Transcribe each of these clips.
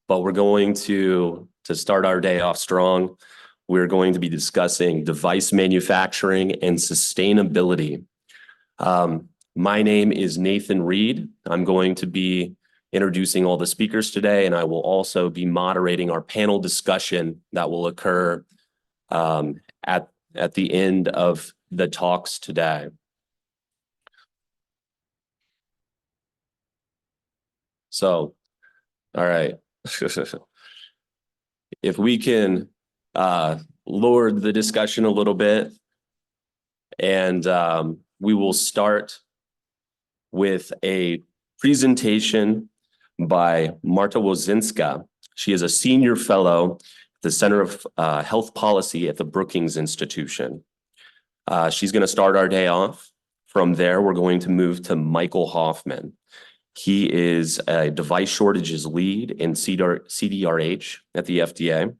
But we're going to start our day off strong. We're going to be discussing device manufacturing and sustainability. My name is Nathan Reed. I'm going to be introducing all the speakers today, and I will also be moderating our panel discussion that will occur at the end of the talks today. So, all right. If we can lower the discussion a little bit, and we will start with a presentation by Marta Wosińska. She is a senior fellow at the Center of Health Policy at the Brookings Institution. She's going to start our day off. From there, we're going to move to Michael Hoffmann. He is a device shortages lead in CDRH at the FDA.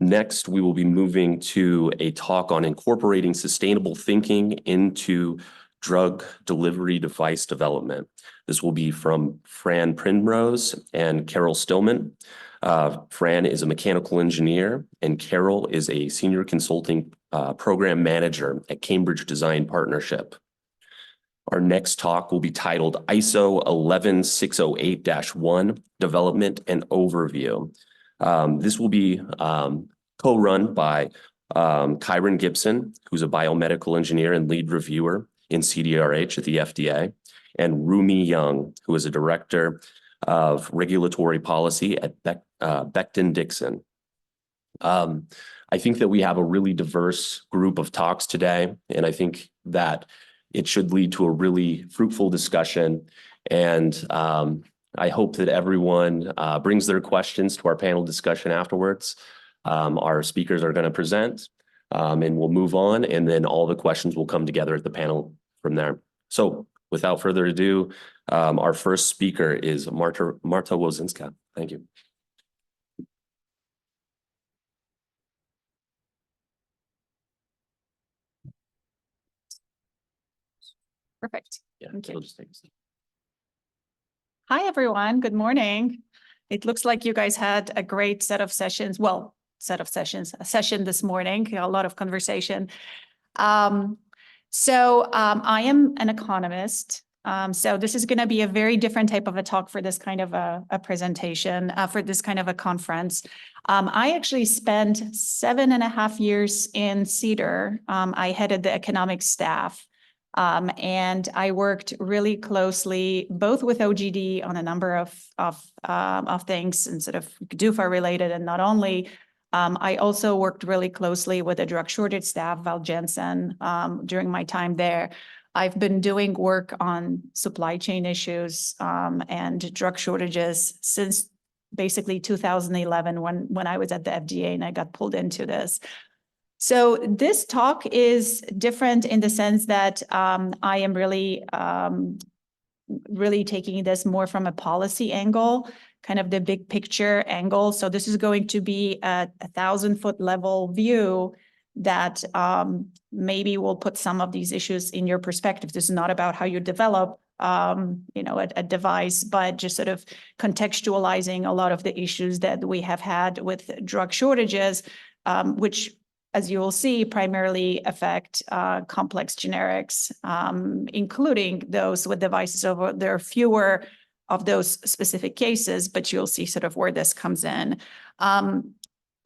Next, we will be moving to a talk on incorporating sustainable thinking into drug delivery device development. This will be from Fran Penrose and Carol Stillman. Fran is a mechanical engineer, and Carol is a senior consulting program manager at Cambridge Design Partnership. Our next talk will be titled ISO 11608-1, Development and Overview. This will be co-run by Kyran Gibson, who's a biomedical engineer and lead reviewer in CDRH at the FDA, and Rumi Young, who is a director of regulatory policy at Becton Dickinson. I think that we have a really diverse group of talks today, and I think that it should lead to a really fruitful discussion. And I hope that everyone brings their questions to our panel discussion afterwards. Our speakers are going to present, and we'll move on, and then all the questions will come together at the panel from there. So without further ado, our first speaker is Marta Wosińska. Thank you. Perfect. Yeah, thank you. just take a seat. Hi, everyone. Good morning. It looks like you guys had a great set of sessions. Well, a session this morning, a lot of conversation. I am an economist. So this is going to be a very different type of a talk for this kind of a presentation, for this kind of a conference. I actually spent 7.5 years in CEDAR. I headed the economic staff. And I worked really closely both with OGD on a number of things and sort of DUFA related, and not only. I also worked really closely with the drug shortage staff, Val Jensen, during my time there. I've been doing work on supply chain issues and drug shortages since basically 2011 when I was at the FDA and I got pulled into this. So this talk is different in the sense that I am really taking this more from a policy angle, kind of the big picture angle. So this is going to be a 1,000-foot level view that maybe will put some of these issues in your perspective. This is not about how you develop a device, but just sort of contextualizing a lot of the issues that we have had with drug shortages, which, as you will see, primarily affect complex generics, including those with devices over. There are fewer of those specific cases, but you'll see sort of where this comes in.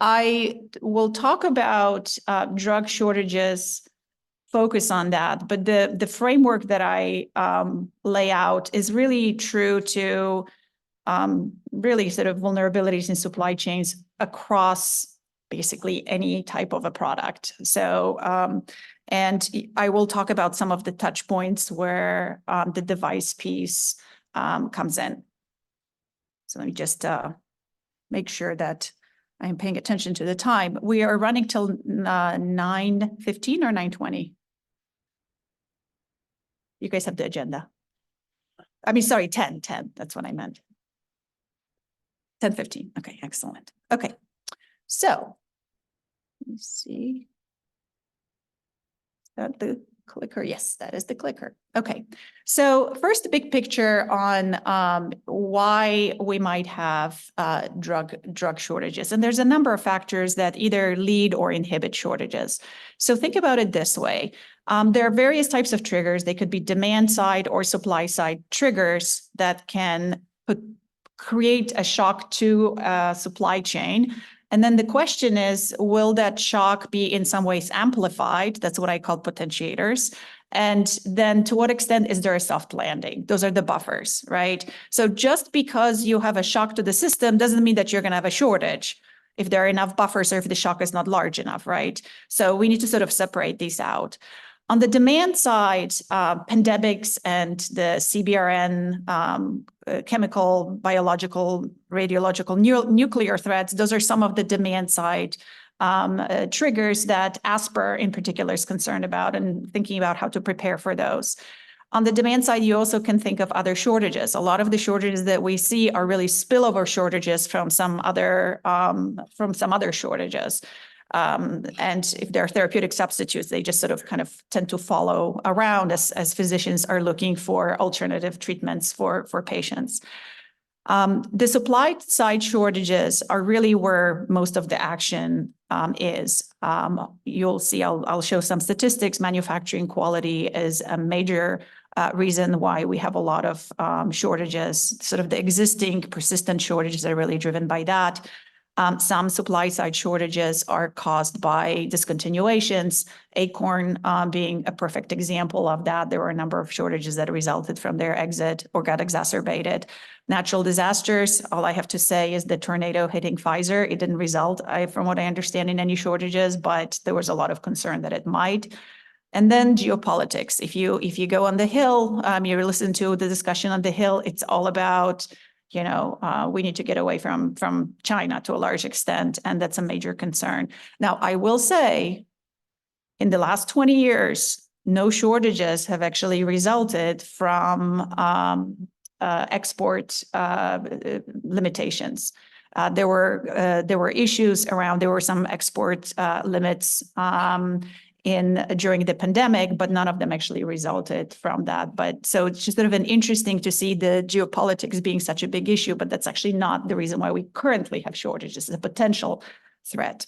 I will talk about drug shortages, focus on that, but the framework that I lay out is really true to really sort of vulnerabilities in supply chains across basically any type of a product. So, and I will talk about some of the touch points where the device piece comes in. So let me just make sure that I'm paying attention to the time. We are running till 9:15 or 9:20. You guys have the agenda. I mean, sorry, 10. That's what I meant. 10:15. Okay, excellent. Okay. So, let me see. Is that the clicker? Yes, that is the clicker. Okay. So first, the big picture on why we might have drug shortages. And there's a number of factors that either lead or inhibit shortages. So think about it this way. There are various types of triggers. They could be demand side or supply side triggers that can create a shock to a supply chain. And then the question is, will that shock be in some ways amplified? That's what I call potentiators. And then to what extent is there a soft landing? Those are the buffers, right? So just because you have a shock to the system doesn't mean that you're going to have a shortage if there are enough buffers or if the shock is not large enough, right? So we need to sort of separate these out. On the demand side, pandemics and the CBRN, chemical, biological, radiological, nuclear threats, those are some of the demand side triggers that ASPR in particular is concerned about and thinking about how to prepare for those. On the demand side, you also can think of other shortages. A lot of the shortages that we see are really spillover shortages from some other shortages. And if there are therapeutic substitutes, they just sort of kind of tend to follow around as physicians are looking for alternative treatments for patients. The supply side shortages are really where most of the action is. You'll see, I'll show some statistics. Manufacturing quality is a major reason why we have a lot of shortages. Sort of the existing persistent shortages are really driven by that. Some supply side shortages are caused by discontinuations, Acorn being a perfect example of that. There were a number of shortages that resulted from their exit or got exacerbated. Natural disasters, all I have to say is the tornado hitting Pfizer. It didn't result, from what I understand, in any shortages, but there was a lot of concern that it might. And then geopolitics. If you go on the Hill, you listen to the discussion on the Hill, it's all about we need to get away from China to a large extent, and that's a major concern. Now, I will say, in the last 20 years, no shortages have actually resulted from export limitations. There were issues around. There were some export limits during the pandemic, but none of them actually resulted from that. But so it's just sort of interesting to see the geopolitics being such a big issue, but that's actually not the reason why we currently have shortages. It's a potential threat.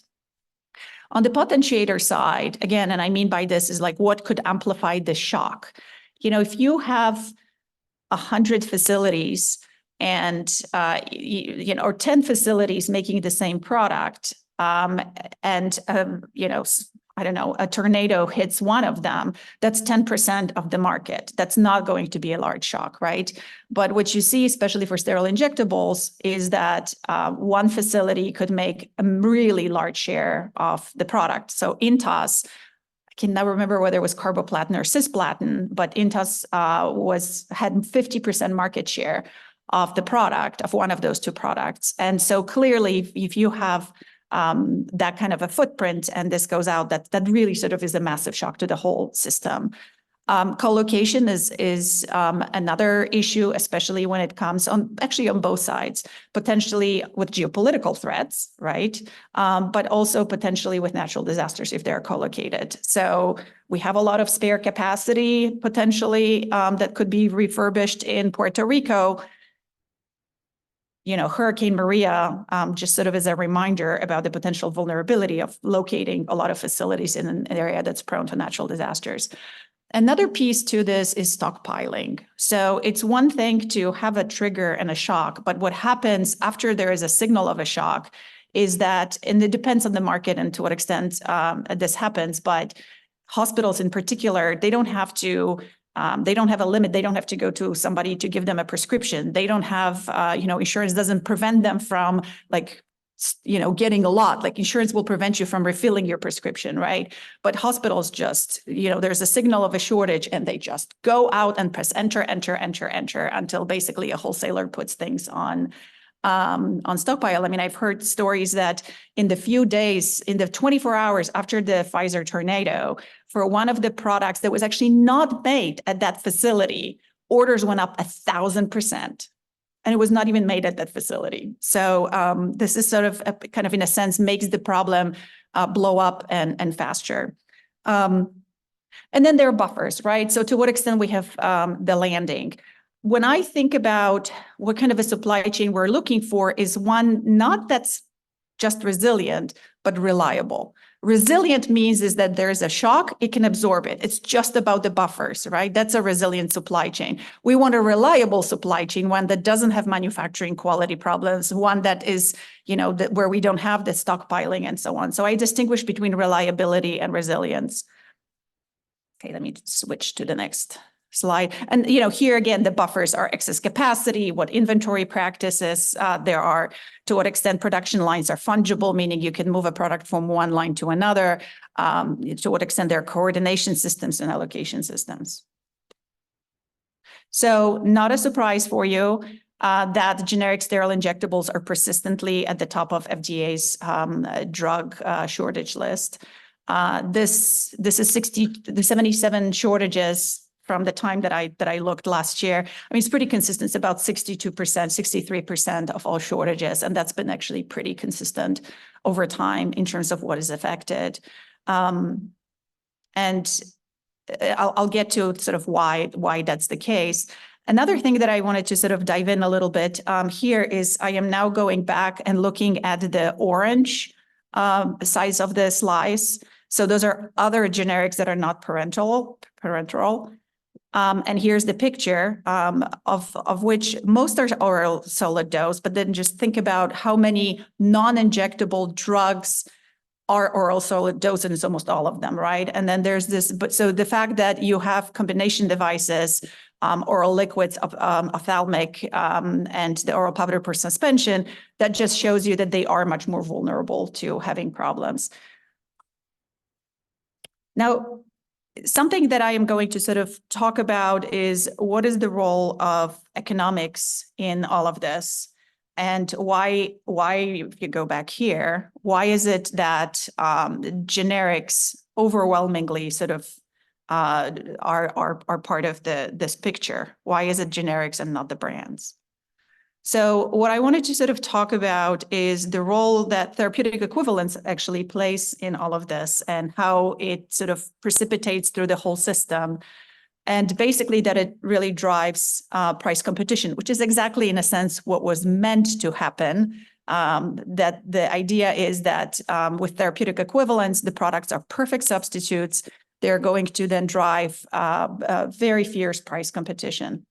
On the potentiator side, again, and I mean by this is like what could amplify the shock? If you have 100 facilities and or 10 facilities making the same product, and I don't know, a tornado hits one of them, that's 10% of the market. That's not going to be a large shock, right? But what you see, especially for sterile injectables, is that one facility could make a really large share of the product. So Intas, I can never remember whether it was carboplatin or cisplatin, but Intas had 50% market share of the product, of one of those two products. And so clearly, if you have that kind of a footprint and this goes out, that really sort of is a massive shock to the whole system. Co-location is another issue, especially when it comes on both sides, potentially with geopolitical threats, right? But also potentially with natural disasters if they're co-located. So we have a lot of spare capacity potentially that could be refurbished in Puerto Rico. Hurricane Maria, just sort of as a reminder about the potential vulnerability of locating a lot of facilities in an area that's prone to natural disasters. Another piece to this is stockpiling. So it's one thing to have a trigger and a shock, but what happens after there is a signal of a shock is that, and it depends on the market and to what extent this happens, but hospitals in particular, they don't have a limit. They don't have to go to somebody to give them a prescription. They don't have, insurance doesn't prevent them from getting a lot. Like insurance will prevent you from refilling your prescription, right? But hospitals just, there's a signal of a shortage and they just go out and press enter until basically a wholesaler puts things on stockpile. I mean, I've heard stories that in the 24 hours after the Pfizer tornado, for one of the products that was actually not made at that facility, orders went up 1,000%. And it was not even made at that facility. So this is sort of kind of, in a sense, makes the problem blow up and faster. And then there are buffers, right? So to what extent we have the landing. When I think about what kind of a supply chain we're looking for is one not that's just resilient, but reliable. Resilient means is that there's a shock, it can absorb it. It's just about the buffers, right? That's a resilient supply chain. We want a reliable supply chain, one that doesn't have manufacturing quality problems, one that is, where we don't have the stockpiling and so on. So I distinguish between reliability and resilience. Okay, let me switch to the next slide. And, here again, the buffers are excess capacity, what inventory practices there are, to what extent production lines are fungible, meaning you can move a product from one line to another, to what extent there are coordination systems and allocation systems. So not a surprise for you that generic sterile injectables are persistently at the top of FDA's drug shortage list. This is 77 shortages from the time that I looked last year. I mean, it's pretty consistent. It's about 62%, 63% of all shortages. And that's been actually pretty consistent over time in terms of what is affected. And I'll get to sort of why that's the case. Another thing that I wanted to sort of dive in a little bit here is I am now going back and looking at the orange size of the slice. So those are other generics that are not parenteral. And here's the picture of which most are oral solid dose, but then just think about how many non-injectable drugs are oral solid dose, and it's almost all of them, right? And then there's this, but so the fact that you have combination devices, oral liquids, ophthalmic, and the oral powder per suspension, that just shows you that they are much more vulnerable to having problems. Now, something that I am going to sort of talk about is what is the role of economics in all of this, and why if you go back here, why is it that generics overwhelmingly sort of are part of this picture? Why is it generics and not the brands? So what I wanted to sort of talk about is the role that therapeutic equivalence actually plays in all of this and how it sort of precipitates through the whole system. And basically that it really drives price competition, which is exactly in a sense what was meant to happen. That the idea is that with therapeutic equivalence, the products are perfect substitutes. They're going to then drive very fierce price competition.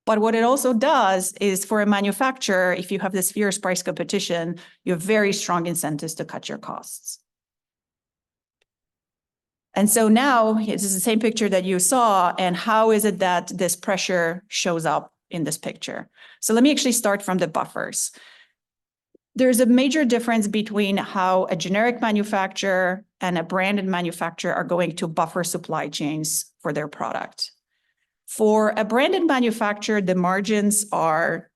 But what it also does is for a manufacturer, if you have this fierce price competition, you have very strong incentives to cut your costs. And so now this is the same picture that you saw, and how is it that this pressure shows up in this picture? So let me actually start from the buffers. There's a major difference between how a generic manufacturer and a branded manufacturer are going to buffer supply chains for their product. For a branded manufacturer, the margins are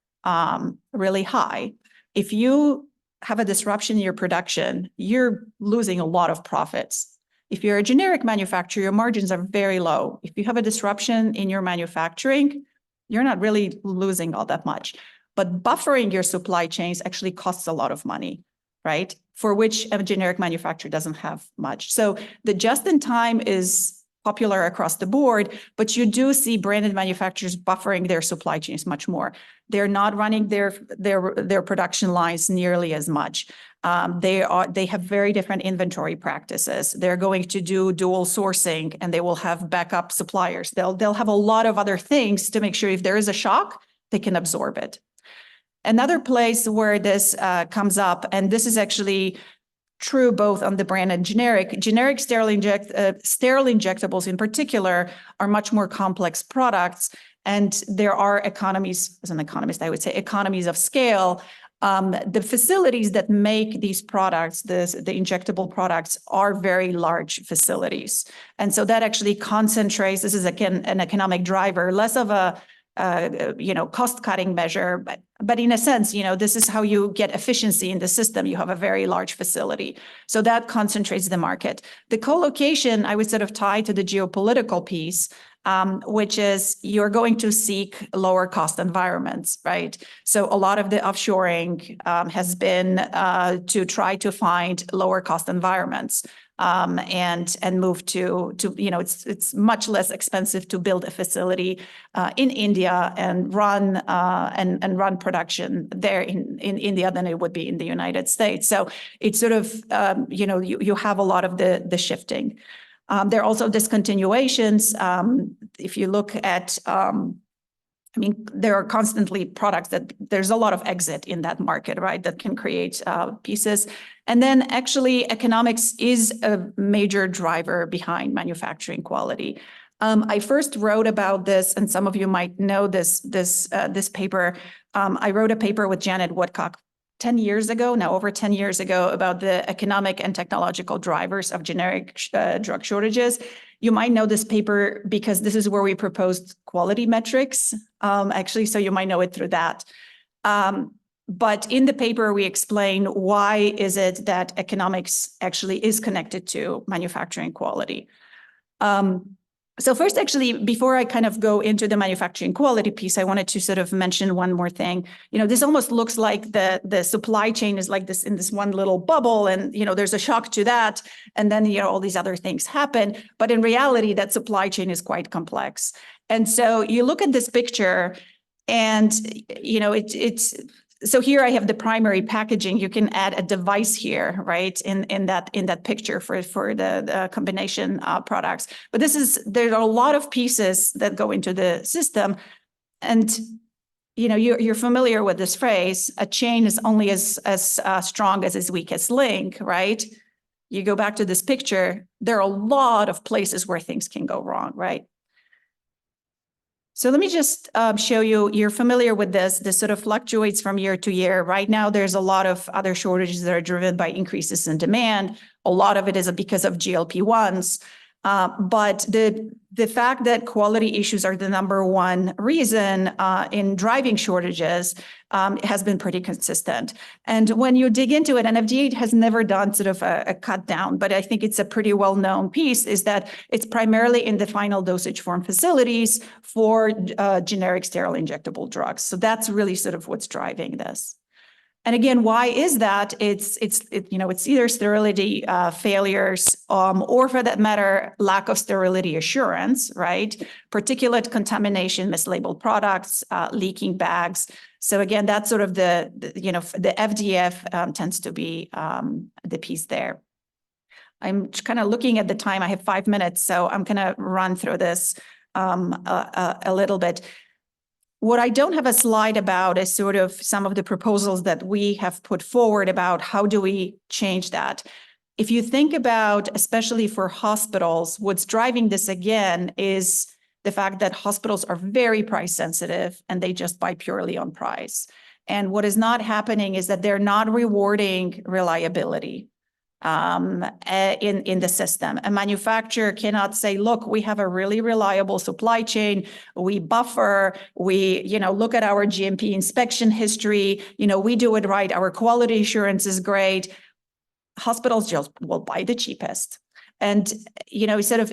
really high. If you have a disruption in your production, you're losing a lot of profits. If you're a generic manufacturer, your margins are very low. If you have a disruption in your manufacturing, you're not really losing all that much. But buffering your supply chains actually costs a lot of money, right? For which a generic manufacturer doesn't have much. So the just-in-time is popular across the board, but you do see branded manufacturers buffering their supply chains much more. They're not running their production lines nearly as much. They have very different inventory practices. They're going to do dual sourcing, and they will have backup suppliers. They'll have a lot of other things to make sure if there is a shock, they can absorb it. Another place where this comes up, and this is actually true both on the brand and generic sterile injectables in particular are much more complex products. And there are economies, as an economist, I would say economies of scale. The facilities that make these products, the injectable products, are very large facilities. And so that actually concentrates, this is again an economic driver, less of a cost-cutting measure, but in a sense, this is how you get efficiency in the system. You have a very large facility. So that concentrates the market. The co-location, I would sort of tie to the geopolitical piece, which is you're going to seek lower cost environments, right? So a lot of the offshoring has been to try to find lower cost environments. and move to it's much less expensive to build a facility in India and run production there in India than it would be in the United States. So it's sort of you have a lot of the shifting. There are also discontinuations. If you look at there are constantly products that there's a lot of exit in that market, right? That can create pieces. And then actually economics is a major driver behind manufacturing quality. I first wrote about this, and some of you might know this paper. I wrote a paper with Janet Woodcock 10 years ago, now over 10 years ago, about the economic and technological drivers of generic drug shortages. You might know this paper because this is where we proposed quality metrics, actually, so you might know it through that. But in the paper, we explain why is it that economics actually is connected to manufacturing quality. So first, actually, before I kind of go into the manufacturing quality piece, I wanted to sort of mention one more thing. This almost looks like the supply chain is like this in this one little bubble, and there's a shock to that, and then all these other things happen. But in reality, that supply chain is quite complex. And so you look at this picture, and it's so here I have the primary packaging. You can add a device here, right, in that picture for the combination products. But there are a lot of pieces that go into the system, and you're familiar with this phrase: a chain is only as strong as its weakest link, right? You go back to this picture. There are a lot of places where things can go wrong, right? So let me just show you, you're familiar with this. This sort of fluctuates from year to year. Right now, there's a lot of other shortages that are driven by increases in demand. A lot of it is because of GLP-1s. But the fact that quality issues are the number one reason in driving shortages has been pretty consistent. And when you dig into it, and FDA has never done sort of a cut down, but I think it's a pretty well-known piece, is that it's primarily in the final dosage form facilities for generic sterile injectable drugs. So that's really sort of what's driving this. And again, why is that? It's either sterility failures or, for that matter, lack of sterility assurance, right? Particulate contamination, mislabeled products, leaking bags. So again, that's sort of the FDF tends to be the piece there. I'm kind of looking at the time. I have 5 minutes, so I'm going to run through this a little bit. What I don't have a slide about is sort of some of the proposals that we have put forward about how do we change that. If you think about, especially for hospitals, what's driving this again is the fact that hospitals are very price sensitive and they just buy purely on price. And what is not happening is that they're not rewarding reliability in the system. A manufacturer cannot say, look, we have a really reliable supply chain. We buffer, we, look at our GMP inspection history. We do it right. Our quality assurance is great. Hospitals just will buy the cheapest. And, sort of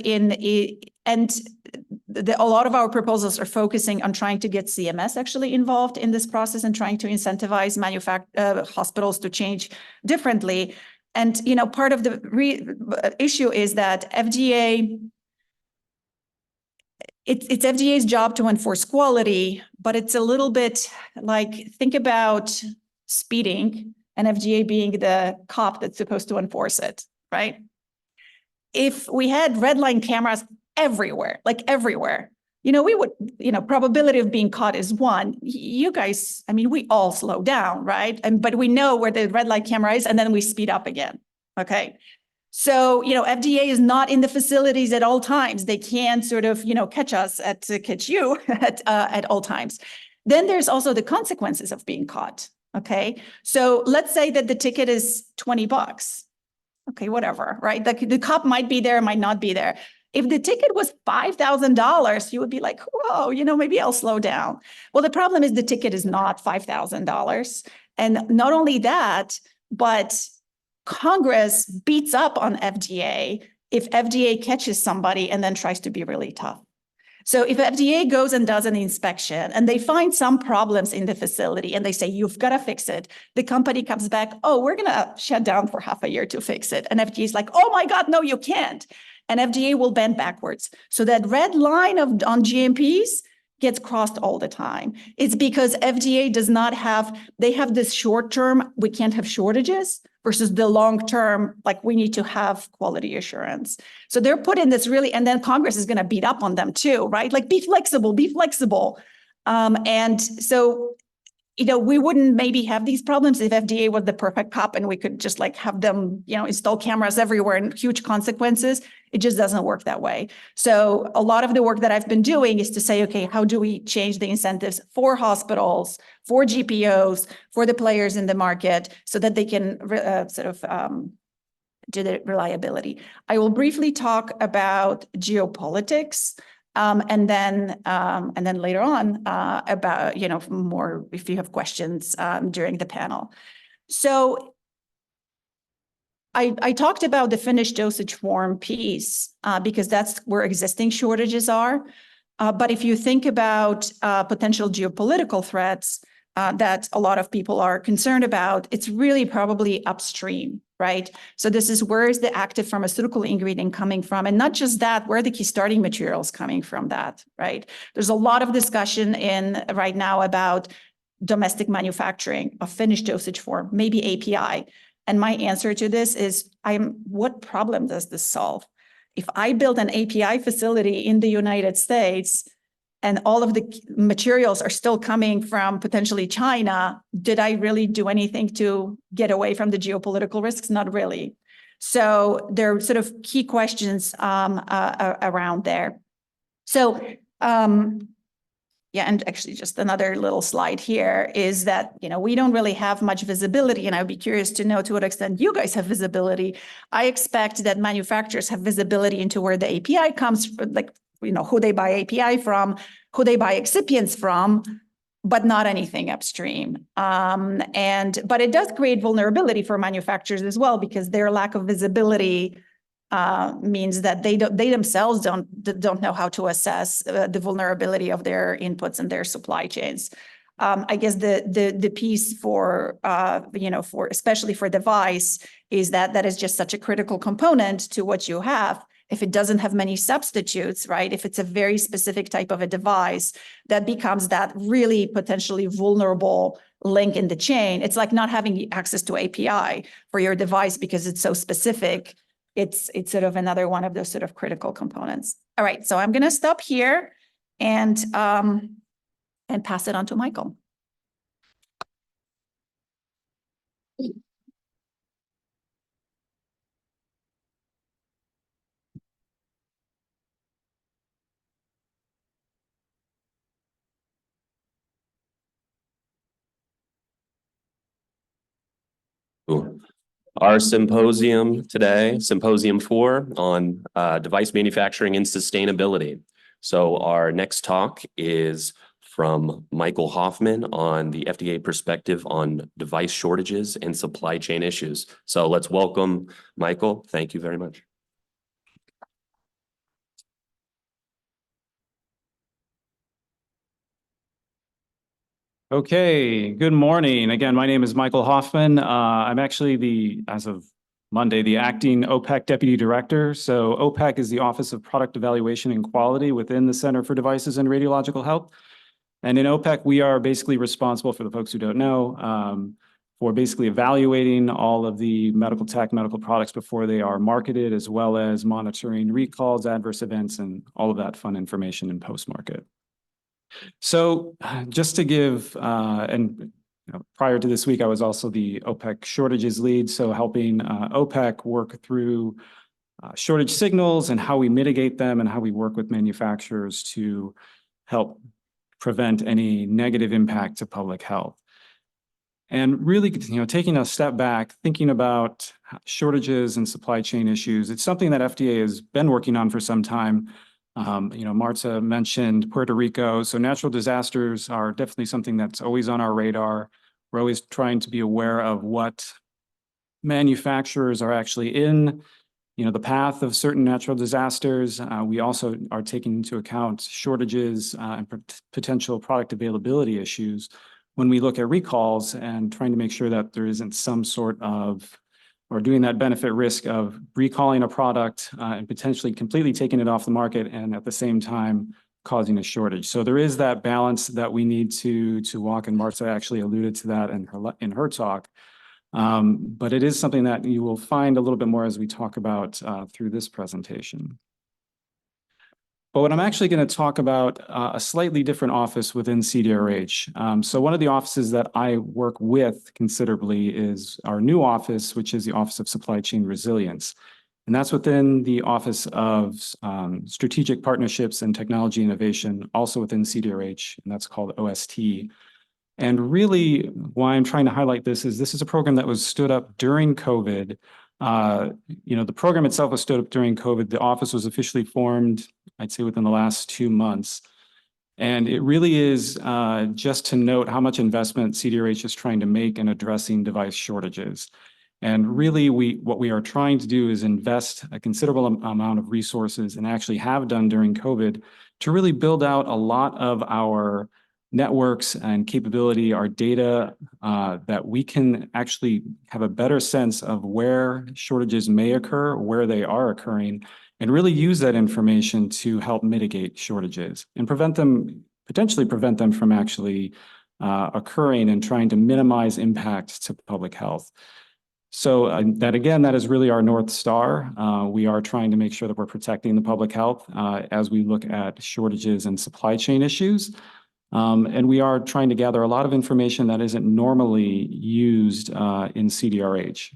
a lot of our proposals are focusing on trying to get CMS actually involved in this process and trying to incentivize hospitals to change differently. And, part of the issue is that FDA, it's FDA's job to enforce quality, but it's a little bit like, think about speeding and FDA being the cop that's supposed to enforce it, right? If we had red line cameras everywhere, we would, probability of being caught is 1. You guys, we all slow down, right? But we know where the red light camera is, and then we speed up again, okay? So, FDA is not in the facilities at all times. They can sort of, catch you at all times. Then there's also the consequences of being caught, okay? So let's say that the ticket is $20. Okay, whatever, right? The cop might be there, might not be there. If the ticket was $5,000, you would be like, whoa, maybe I'll slow down. Well, the problem is the ticket is not $5,000. And not only that, but Congress beats up on FDA if FDA catches somebody and then tries to be really tough. So if FDA goes and does an inspection and they find some problems in the facility and they say, you've got to fix it, the company comes back, oh, we're going to shut down for half a year to fix it. And FDA is like, oh my God, no, you can't. And FDA will bend backwards. So that red line on GMPs gets crossed all the time. It's because FDA does not have, they have this short term, we can't have shortages, versus the long term, like we need to have quality assurance. So they're put in this really, and then Congress is going to beat up on them too, right? Like be flexible, be flexible. And so, we wouldn't maybe have these problems if FDA was the perfect cop and we could just like have them, install cameras everywhere and huge consequences. It just doesn't work that way. So a lot of the work that I've been doing is to say, okay, how do we change the incentives for hospitals, for GPOs, for the players in the market so that they can do the reliability. I will briefly talk about geopolitics. And then later on about, more if you have questions during the panel. So I talked about the finished dosage form piece because that's where existing shortages are. But if you think about potential geopolitical threats that a lot of people are concerned about, it's really probably upstream, right? So this is where is the active pharmaceutical ingredient coming from? And not just that, where are the key starting materials coming from that, right? There's a lot of discussion right now about domestic manufacturing of finished dosage form, maybe API. And my answer to this is, what problem does this solve? If I build an API facility in the United States and all of the materials are still coming from potentially China, did I really do anything to get away from the geopolitical risks? Not really. So there are sort of key questions around there. So and actually just another little slide here is that, we don't really have much visibility, and I'd be curious to know to what extent you guys have visibility. I expect that manufacturers have visibility into where the API comes from, like, who they buy API from, who they buy excipients from, but not anything upstream. But it does create vulnerability for manufacturers as well, because their lack of visibility means that they themselves don't know how to assess the vulnerability of their inputs and their supply chains. I guess the piece for especially for device is that is just such a critical component to what you have. If it doesn't have many substitutes, right? If it's a very specific type of a device, that becomes that really potentially vulnerable link in the chain. It's like not having access to API for your device because it's so specific. It's sort of another one of those sort of critical components. All right, so I'm going to stop here and pass it on to Michael. Cool. Our symposium today, Symposium 4 on device manufacturing and sustainability. So our next talk is from Michael Hoffmann on the FDA perspective on device shortages and supply chain issues. So let's welcome Michael. Thank you very much. Okay, good morning. Again, my name is Michael Hoffmann. I'm actually as of Monday, the acting OPEC Deputy Director. So OPEC is the Office of Product Evaluation and Quality within the Center for Devices and Radiological Health. And in OPEC, we are basically responsible, for the folks who don't know, for basically evaluating all of the medical products before they are marketed, as well as monitoring recalls, adverse events, and all of that fun information in post-market. So just to give, prior to this week, I was also the OPEC shortages lead, so helping OPEC work through shortage signals and how we mitigate them and how we work with manufacturers to help prevent any negative impact to public health. And really, taking a step back, thinking about shortages and supply chain issues, it's something that FDA has been working on for some time. Marta mentioned Puerto Rico. So natural disasters are definitely something that's always on our radar. We're always trying to be aware of what manufacturers are actually in the path of certain natural disasters. We also are taking into account shortages and potential product availability issues when we look at recalls and trying to make sure that there isn't some sort of, or doing that benefit risk of recalling a product and potentially completely taking it off the market and at the same time causing a shortage. So there is that balance that we need to walk, and Marta actually alluded to that in her talk. But it is something that you will find a little bit more as we talk about through this presentation. But what I'm actually going to talk about a slightly different office within CDRH. So one of the offices that I work with considerably is our new office, which is the Office of Supply Chain Resilience. And that's within the Office of Strategic Partnerships and Technology Innovation, also within CDRH, and that's called OST. And really, why I'm trying to highlight this is a program that was stood up during COVID. The program itself was stood up during COVID. The office was officially formed, I'd say, within the last 2 months. And it really is just to note how much investment CDRH is trying to make in addressing device shortages. And really, what we are trying to do is invest a considerable amount of resources, and actually have done during COVID, to really build out a lot of our networks and capability, our data, that we can actually have a better sense of where shortages may occur, where they are occurring, and really use that information to help mitigate shortages and potentially prevent them from actually occurring, and trying to minimize impact to public health. So that is really our North Star. We are trying to make sure that we're protecting the public health as we look at shortages and supply chain issues. And we are trying to gather a lot of information that isn't normally used in CDRH.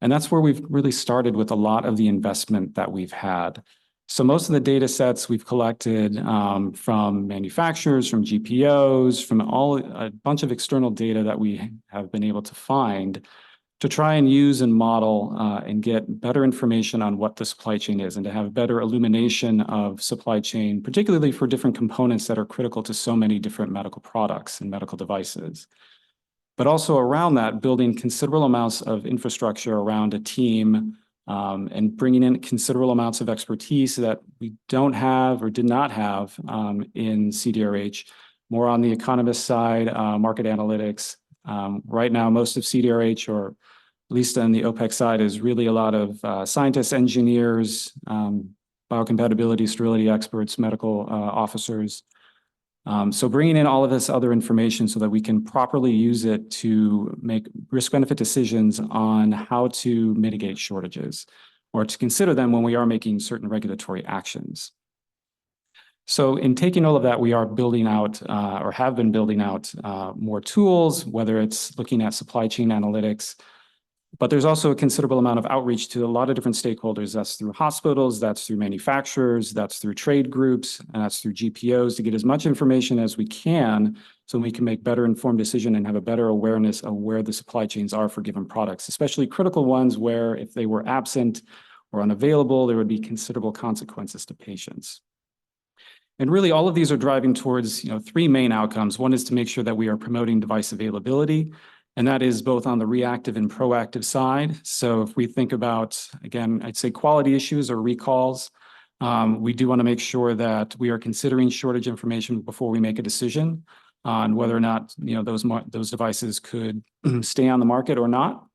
And that's where we've really started with a lot of the investment that we've had. So most of the data sets we've collected from manufacturers, from GPOs, from a bunch of external data that we have been able to find to try and use and model and get better information on what the supply chain is, and to have better illumination of supply chain, particularly for different components that are critical to so many different medical products and medical devices. But also around that, building considerable amounts of infrastructure around a team and bringing in considerable amounts of expertise that we don't have or did not have in CDRH, more on the economist side, market analytics. Right now, most of CDRH, or at least on the OPEC side, is really a lot of scientists, engineers, biocompatibility, sterility experts, medical officers. So bringing in all of this other information so that we can properly use it to make risk-benefit decisions on how to mitigate shortages, or to consider them when we are making certain regulatory actions. So in taking all of that, we are building out, or have been building out, more tools, whether it's looking at supply chain analytics. But there's also a considerable amount of outreach to a lot of different stakeholders. That's through hospitals, that's through manufacturers, that's through trade groups, and that's through GPOs, to get as much information as we can so we can make better informed decision and have a better awareness of where the supply chains are for given products, especially critical ones where if they were absent or unavailable, there would be considerable consequences to patients. And really, all of these are driving towards, 3 main outcomes. One is to make sure that we are promoting device availability, and that is both on the reactive and proactive side. So if we think about, again, I'd say quality issues or recalls, we do want to make sure that we are considering shortage information before we make a decision on whether or not, those devices could stay on the market or not.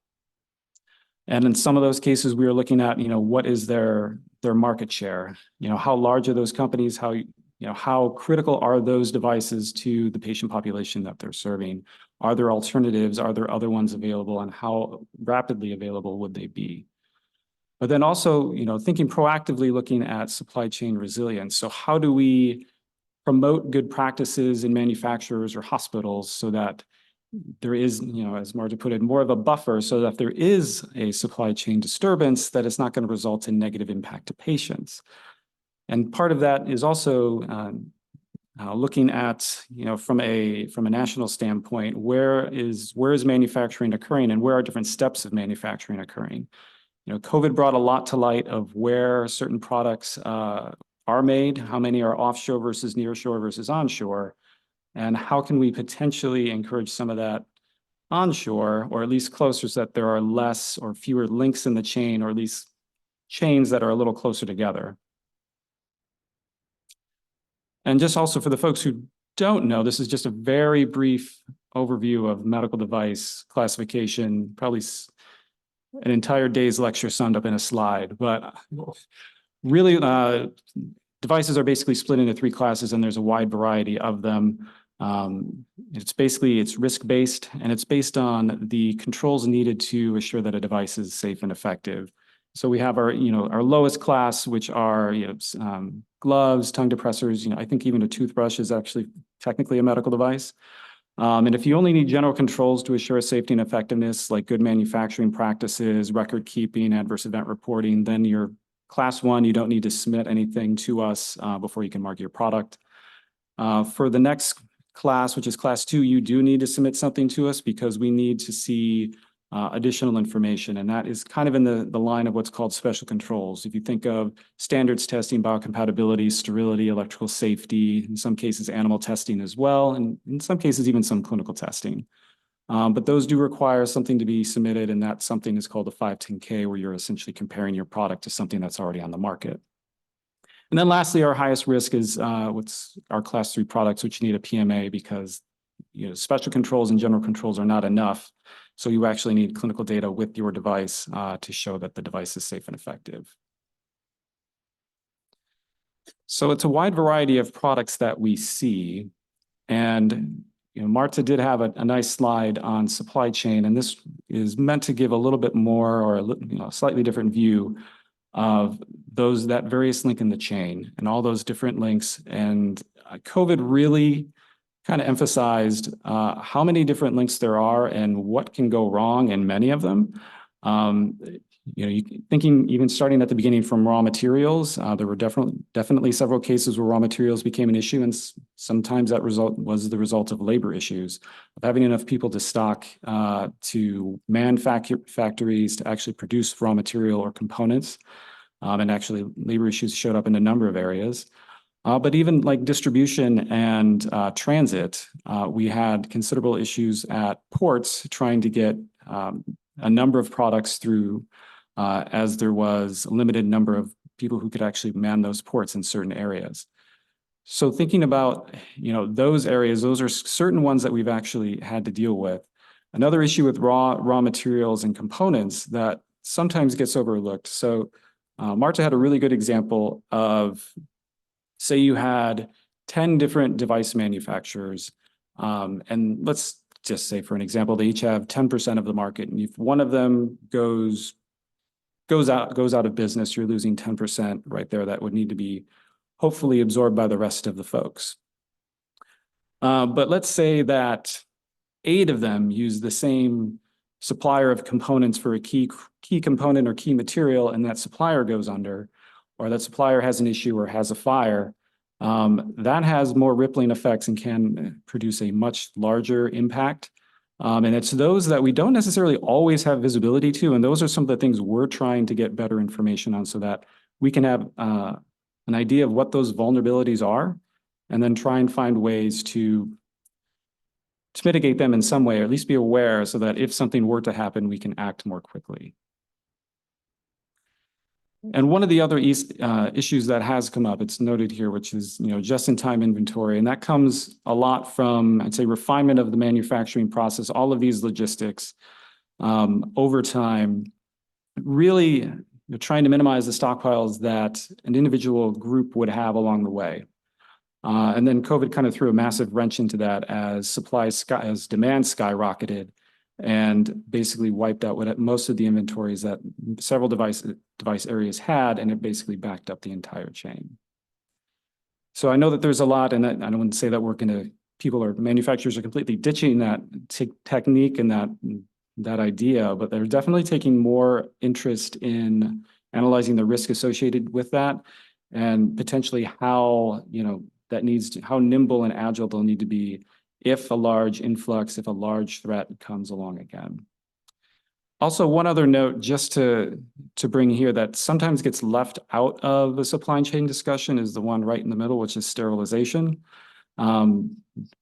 And in some of those cases, we are looking at, what is their market share? How large are those companies? How critical are those devices to the patient population that they're serving? Are there alternatives? Are there other ones available? And how rapidly available would they be? But then also, thinking proactively, looking at supply chain resilience. So how do we promote good practices in manufacturers or hospitals so that there is, as Marta put it, more of a buffer, so that if there is a supply chain disturbance, that it's not going to result in negative impact to patients. And part of that is also looking at, from a national standpoint, where is manufacturing occurring, and where are different steps of manufacturing occurring? COVID brought a lot to light of where certain products are made, how many are offshore versus nearshore versus onshore, and how can we potentially encourage some of that onshore, or at least closer, so that there are less or fewer links in the chain, or at least chains that are a little closer together. And just also for the folks who don't know, this is just a very brief overview of medical device classification, probably an entire day's lecture summed up in a slide, but really devices are basically split into 3 classes, and there's a wide variety of them. It's risk-based, and it's based on the controls needed to assure that a device is safe and effective. So we have our lowest class, which are gloves, tongue depressors. I think even a toothbrush is actually technically a medical device. And if you only need general controls to assure safety and effectiveness, like good manufacturing practices, record keeping, adverse event reporting, then you're class 1. You don't need to submit anything to us before you can market your product. For the next class, which is class 2, you do need to submit something to us because we need to see additional information, and that is kind of in the line of what's called special controls. If you think of standards testing, biocompatibility, sterility, electrical safety, in some cases animal testing as well, and in some cases even some clinical testing. But those do require something to be submitted, and that something is called a 510(k), where you're essentially comparing your product to something that's already on the market. And then lastly, our highest risk is what's our class 3 products, which need a PMA because special controls and general controls are not enough. So you actually need clinical data with your device to show that the device is safe and effective. So it's a wide variety of products that we see. And Marta did have a nice slide on supply chain, and this is meant to give a little bit more or a slightly different view of that various link in the chain and all those different links. And COVID really kind of emphasized how many different links there are and what can go wrong in many of them. Thinking even starting at the beginning from raw materials, there were definitely several cases where raw materials became an issue, and sometimes that was the result of labor issues, of having enough people to stock, to man factories to actually produce raw material or components. And actually labor issues showed up in a number of areas. But even like distribution and transit, we had considerable issues at ports trying to get a number of products through, as there was a limited number of people who could actually man those ports in certain areas. So thinking about those areas, those are certain ones that we've actually had to deal with. Another issue with raw materials and components that sometimes gets overlooked. So Marta had a really good example of, say you had 10 different device manufacturers, and let's just say for an example, they each have 10% of the market. And if one of them goes out of business, you're losing 10% right there. That would need to be hopefully absorbed by the rest of the folks. But let's say that 8 of them use the same supplier of components for a key component or key material, and that supplier goes under, or that supplier has an issue or has a fire, that has more rippling effects and can produce a much larger impact. And it's those that we don't necessarily always have visibility to, and those are some of the things we're trying to get better information on so that we can have an idea of what those vulnerabilities are, and then try and find ways to mitigate them in some way, or at least be aware so that if something were to happen, we can act more quickly. And one of the other issues that has come up, it's noted here, which is just-in-time inventory, and that comes a lot from, I'd say, refinement of the manufacturing process. All of these logistics over time, really trying to minimize the stockpiles that an individual group would have along the way. And then COVID kind of threw a massive wrench into that as demand skyrocketed, and basically wiped out most of the inventories that several device areas had, and it basically backed up the entire chain. So I know that there's a lot, and I don't want to say that people or manufacturers are completely ditching that technique and that idea, but they're definitely taking more interest in analyzing the risk associated with that, and potentially how how nimble and agile they'll need to be if a large influx, if a large threat comes along again. Also, one other note just to bring here that sometimes gets left out of the supply chain discussion is the one right in the middle, which is sterilization. I don't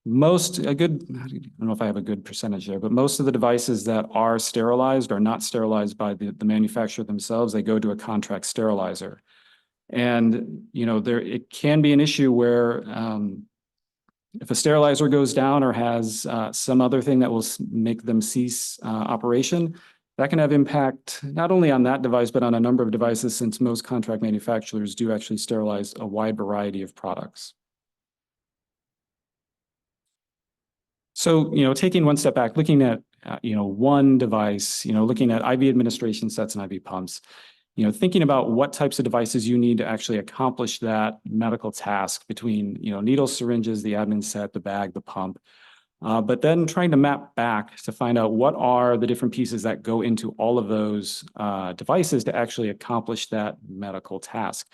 know if I have a good percentage there, but most of the devices that are sterilized are not sterilized by the manufacturer themselves. They go to a contract sterilizer. And, it can be an issue where if a sterilizer goes down or has some other thing that will make them cease operation, that can have impact not only on that device, but on a number of devices, since most contract manufacturers do actually sterilize a wide variety of products. So, taking one step back, looking at, one device, looking at IV administration sets and IV pumps, thinking about what types of devices you need to actually accomplish that medical task between, needles, syringes, the admin set, the bag, the pump, but then trying to map back to find out what are the different pieces that go into all of those devices to actually accomplish that medical task.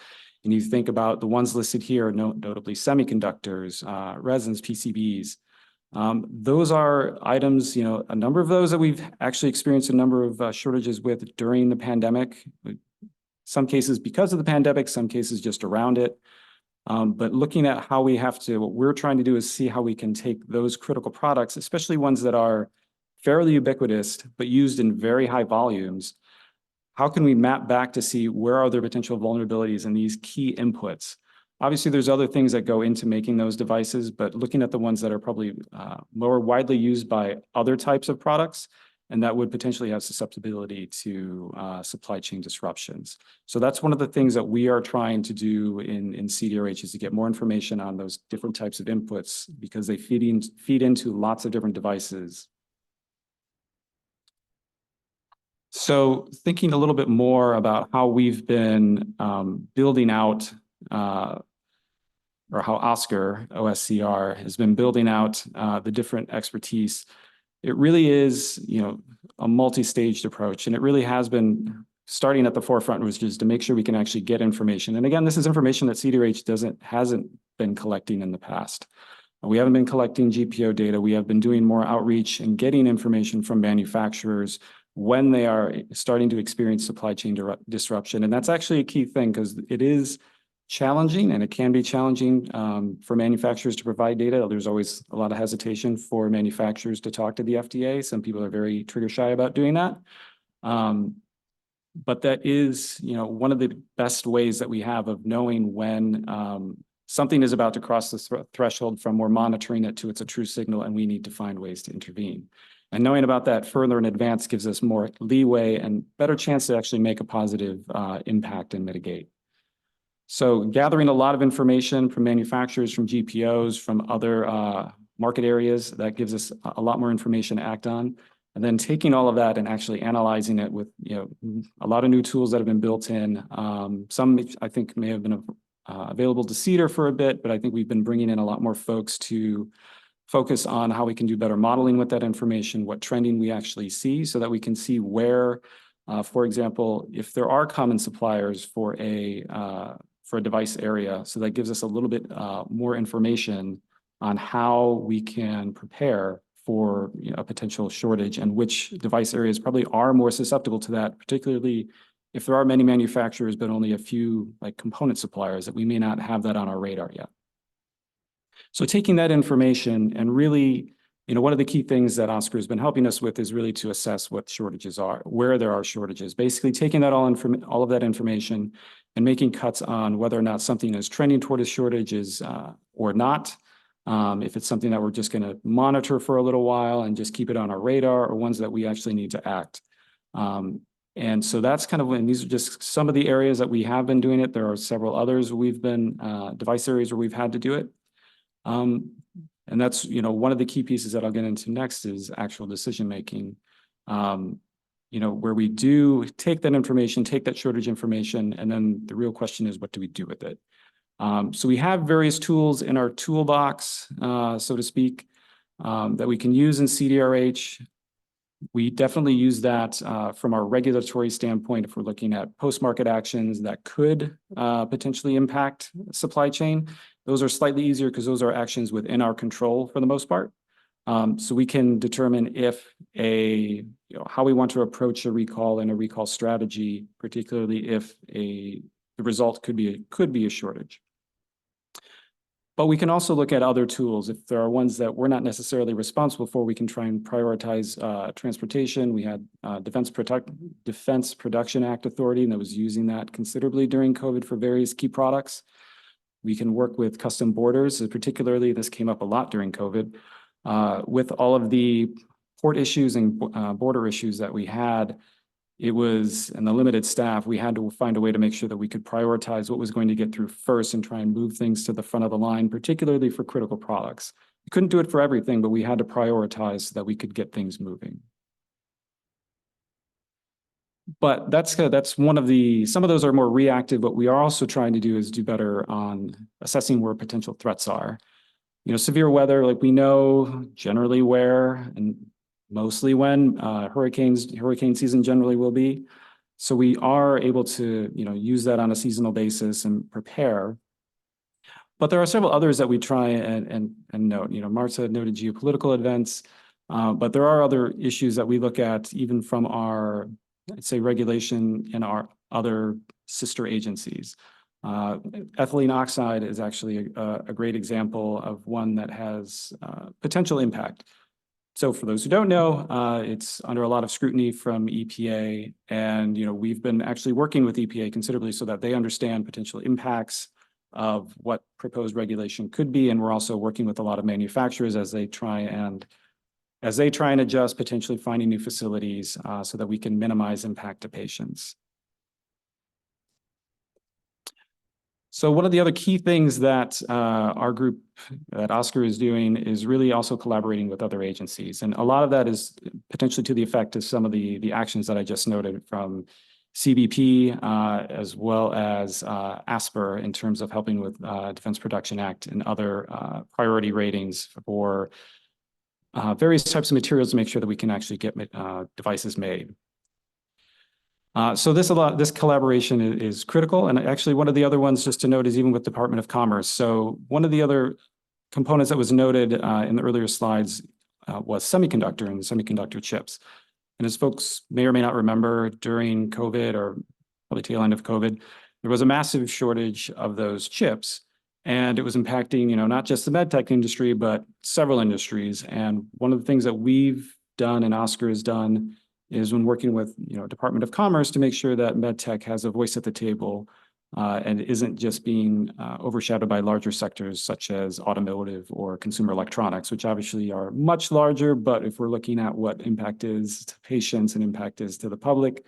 And you think about the ones listed here, notably semiconductors, resins, PCBs. Those are items, a number of those that we've actually experienced a number of shortages with during the pandemic. Some cases because of the pandemic, some cases just around it. But looking at how what we're trying to do is see how we can take those critical products, especially ones that are fairly ubiquitous, but used in very high volumes. How can we map back to see where are there potential vulnerabilities in these key inputs? Obviously, there's other things that go into making those devices, but looking at the ones that are probably more widely used by other types of products, and that would potentially have susceptibility to supply chain disruptions. So that's one of the things that we are trying to do in CDRH, is to get more information on those different types of inputs, because they feed into lots of different devices. So thinking a little bit more about how we've been building out or how OSCR has been building out the different expertise. It really is, a multi-staged approach, and it really has been starting at the forefront, which is to make sure we can actually get information. And again, this is information that CDRH hasn't been collecting in the past. We haven't been collecting GPO data. We have been doing more outreach and getting information from manufacturers when they are starting to experience supply chain disruption. And that's actually a key thing, because it is challenging, and it can be challenging for manufacturers to provide data. There's always a lot of hesitation for manufacturers to talk to the FDA. Some people are very trigger shy about doing that. But that is, one of the best ways that we have of knowing when something is about to cross the threshold from we're monitoring it to it's a true signal and we need to find ways to intervene. And knowing about that further in advance gives us more leeway and better chance to actually make a positive impact and mitigate. So gathering a lot of information from manufacturers, from GPOs, from other market areas, that gives us a lot more information to act on. And then taking all of that and actually analyzing it with, a lot of new tools that have been built in. Some I think may have been available to CEDAR for a bit, but I think we've been bringing in a lot more folks to focus on how we can do better modeling with that information, what trending we actually see, so that we can see where, for example, if there are common suppliers for a device area. So that gives us a little bit more information on how we can prepare for a potential shortage, and which device areas probably are more susceptible to that, particularly if there are many manufacturers, but only a few component suppliers, that we may not have that on our radar yet. So taking that information and really, one of the key things that Oscar has been helping us with is really to assess what shortages are, where there are shortages, basically taking that all of that information and making cuts on whether or not something is trending toward a shortage or not. If it's something that we're just going to monitor for a little while and just keep it on our radar, or ones that we actually need to act. And so that's kind of when these are just some of the areas that we have been doing it. There are several others we've been device areas where we've had to do it. And that's, one of the key pieces that I'll get into next is actual decision making. Where we do take that information, take that shortage information, and then the real question is, what do we do with it? So we have various tools in our toolbox, so to speak, that we can use in CDRH. We definitely use that from our regulatory standpoint if we're looking at post-market actions that could potentially impact supply chain. Those are slightly easier because those are actions within our control for the most part. So we can determine if how we want to approach a recall and a recall strategy, particularly if the result could be a shortage. But we can also look at other tools. If there are ones that we're not necessarily responsible for, we can try and prioritize transportation. We had Defense Production Act Authority, and that was using that considerably during COVID for various key products. We can work with custom borders, particularly this came up a lot during COVID. With all of the port issues and border issues that we had, it was, and the limited staff, we had to find a way to make sure that we could prioritize what was going to get through first and try and move things to the front of the line, particularly for critical products. We couldn't do it for everything, but we had to prioritize so that we could get things moving. But that's one of some of those are more reactive. What we are also trying to do is do better on assessing where potential threats are. You know, severe weather, like we know generally where and mostly when hurricane season generally will be. So we are able to, use that on a seasonal basis and prepare. But there are several others that we try and note. Marta noted geopolitical events, but there are other issues that we look at even from our, I'd say, regulation in our other sister agencies. Ethylene oxide is actually a great example of one that has potential impact. So for those who don't know, it's under a lot of scrutiny from EPA, and we've been actually working with EPA considerably so that they understand potential impacts of what proposed regulation could be, and we're also working with a lot of manufacturers as they try and adjust, potentially finding new facilities so that we can minimize impact to patients. So one of the other key things that our group at Oscar is doing is really also collaborating with other agencies. And a lot of that is potentially to the effect of some of the actions that I just noted from CBP as well as ASPR in terms of helping with Defense Production Act and other priority ratings for various types of materials to make sure that we can actually get devices made. So this collaboration is critical. And actually one of the other ones just to note is even with Department of Commerce. So one of the other components that was noted in the earlier slides was semiconductor and semiconductor chips. And as folks may or may not remember, during COVID or probably tail end of COVID, there was a massive shortage of those chips. And it was impacting, not just the med tech industry, but several industries. And one of the things that we've done and Oscar has done is when working with, Department of Commerce to make sure that med tech has a voice at the table and isn't just being overshadowed by larger sectors such as automotive or consumer electronics, which obviously are much larger. But if we're looking at what impact is to patients and impact is to the public,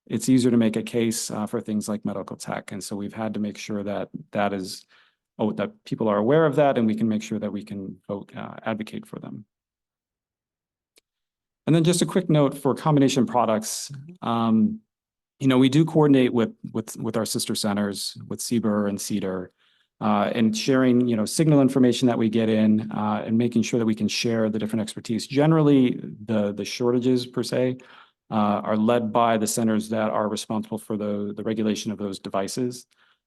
it's easier to make a case for things like medical tech. And so we've had to make sure that that people are aware of that, and we can make sure that we can advocate for them. And then just a quick note for combination products. We do coordinate with our sister centers, with CBER and CEDAR, and sharing, signal information that we get in and making sure that we can share the different expertise. Generally, the shortages per se are led by the centers that are responsible for the regulation of those devices.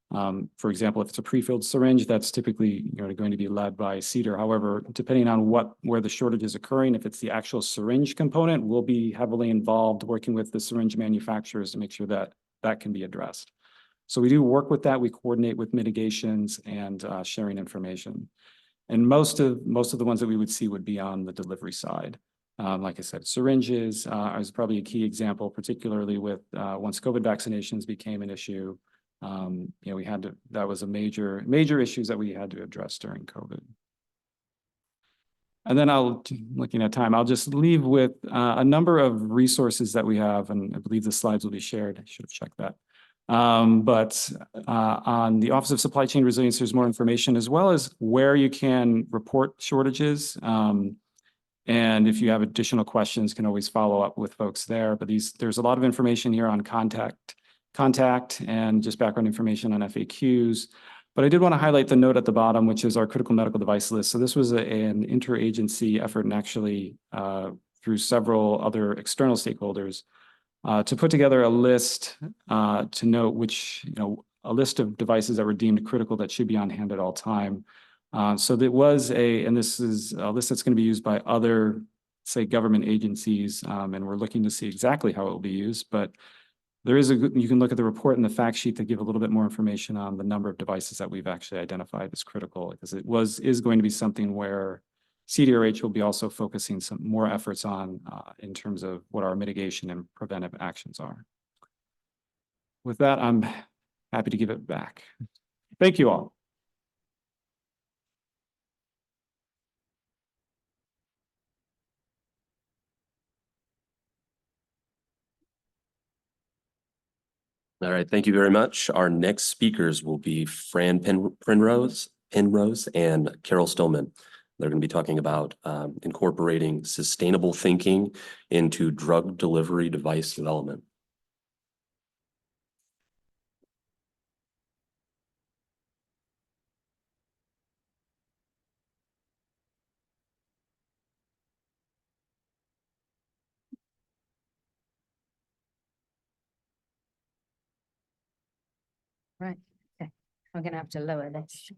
For example, if it's a pre-filled syringe, that's typically going to be led by CEDAR. However, depending on where the shortage is occurring, if it's the actual syringe component, we'll be heavily involved working with the syringe manufacturers to make sure that that can be addressed. So we do work with that. We coordinate with mitigations and sharing information. And most of the ones that we would see would be on the delivery side. Like I said, syringes is probably a key example, particularly with once COVID vaccinations became an issue. That was a major issues that we had to address during COVID. And then looking at time, I'll just leave with a number of resources that we have, and I believe the slides will be shared. I should have checked that. But on the Office of Supply Chain Resilience, there's more information as well as where you can report shortages. And if you have additional questions, can always follow up with folks there. But there's a lot of information here on contact and just background information on FAQs. But I did want to highlight the note at the bottom, which is our critical medical device list. So this was an interagency effort and actually through several other external stakeholders to put together a list to note a list of devices that were deemed critical that should be on hand at all time. So there was and this is a list that's going to be used by other, say, government agencies, and we're looking to see exactly how it will be used. But You can look at the report and the fact sheet that give a little bit more information on the number of devices that we've actually identified as critical, because is going to be something where CDRH will be also focusing some more efforts on in terms of what our mitigation and preventive actions are. With that, I'm happy to give it back. Thank you all. All right, thank you very much. Our next speakers will be Fran Penrose and Carol Stillman. They're going to be talking about incorporating sustainable thinking into drug delivery device development. Right, okay, I'm gonna have to lower this.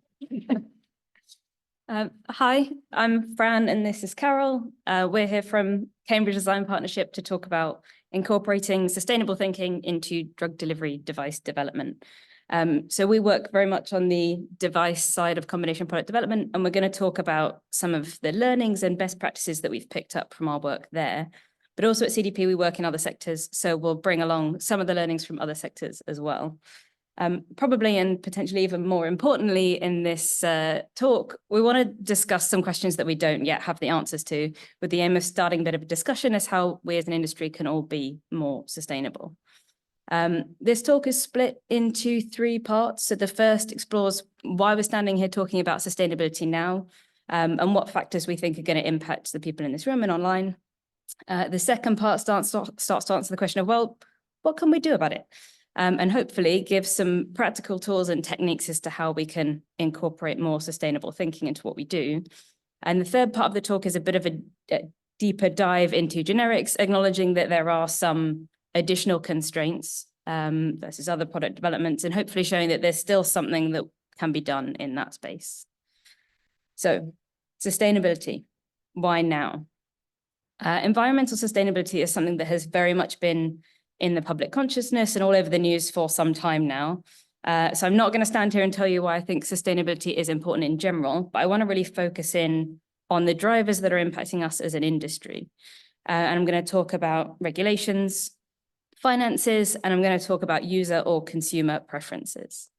Hi, I'm Fran and this is Carol. We're here from Cambridge Design Partnership to talk about incorporating sustainable thinking into drug delivery device development. So we work very much on the device side of combination product development, and we're going to talk about some of the learnings and best practices that we've picked up from our work there. But also at CDP, we work in other sectors, so we'll bring along some of the learnings from other sectors as well. Probably and potentially even more importantly in this talk, we want to discuss some questions that we don't yet have the answers to, with the aim of starting a bit of a discussion as how we as an industry can all be more sustainable. This talk is split into 3 parts. So the first explores why we're standing here talking about sustainability now, and what factors we think are going to impact the people in this room and online. The second part starts to answer the question of, well, what can we do about it? And hopefully give some practical tools and techniques as to how we can incorporate more sustainable thinking into what we do. And the third part of the talk is a bit of a deeper dive into generics, acknowledging that there are some additional constraints versus other product developments, and hopefully showing that there's still something that can be done in that space. So, sustainability, why now? Environmental sustainability is something that has very much been in the public consciousness and all over the news for some time now. So I'm not going to stand here and tell you why I think sustainability is important in general, but I want to really focus in on the drivers that are impacting us as an industry. And I'm going to talk about regulations, finances, and I'm going to talk about user or consumer preferences.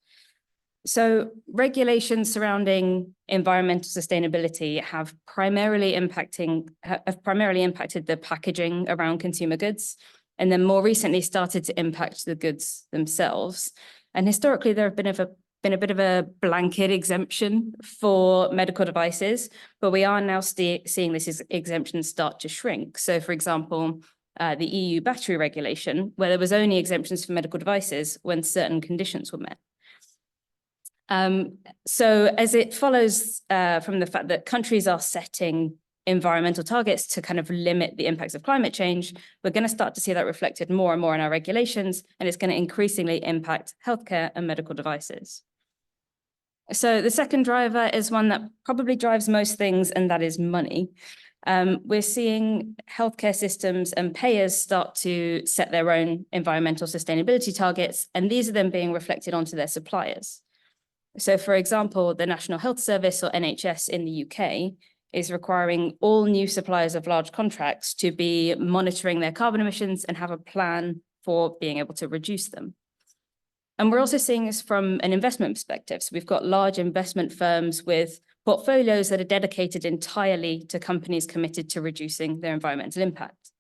So regulations surrounding environmental sustainability have primarily impacted the packaging around consumer goods, and then more recently started to impact the goods themselves. And historically, there have been a bit of a blanket exemption for medical devices, but we are now seeing this exemption start to shrink. So for example, the EU battery regulation, where there was only exemptions for medical devices when certain conditions were met. So as it follows from the fact that countries are setting environmental targets to kind of limit the impacts of climate change, we're going to start to see that reflected more and more in our regulations, and it's going to increasingly impact healthcare and medical devices. So the second driver is one that probably drives most things, and that is money. We're seeing healthcare systems and payers start to set their own environmental sustainability targets, and these are then being reflected onto their suppliers. So for example, the National Health Service, or NHS in the UK, is requiring all new suppliers of large contracts to be monitoring their carbon emissions and have a plan for being able to reduce them. And we're also seeing this from an investment perspective. So we've got large investment firms with portfolios that are dedicated entirely to companies committed to reducing their environmental impact.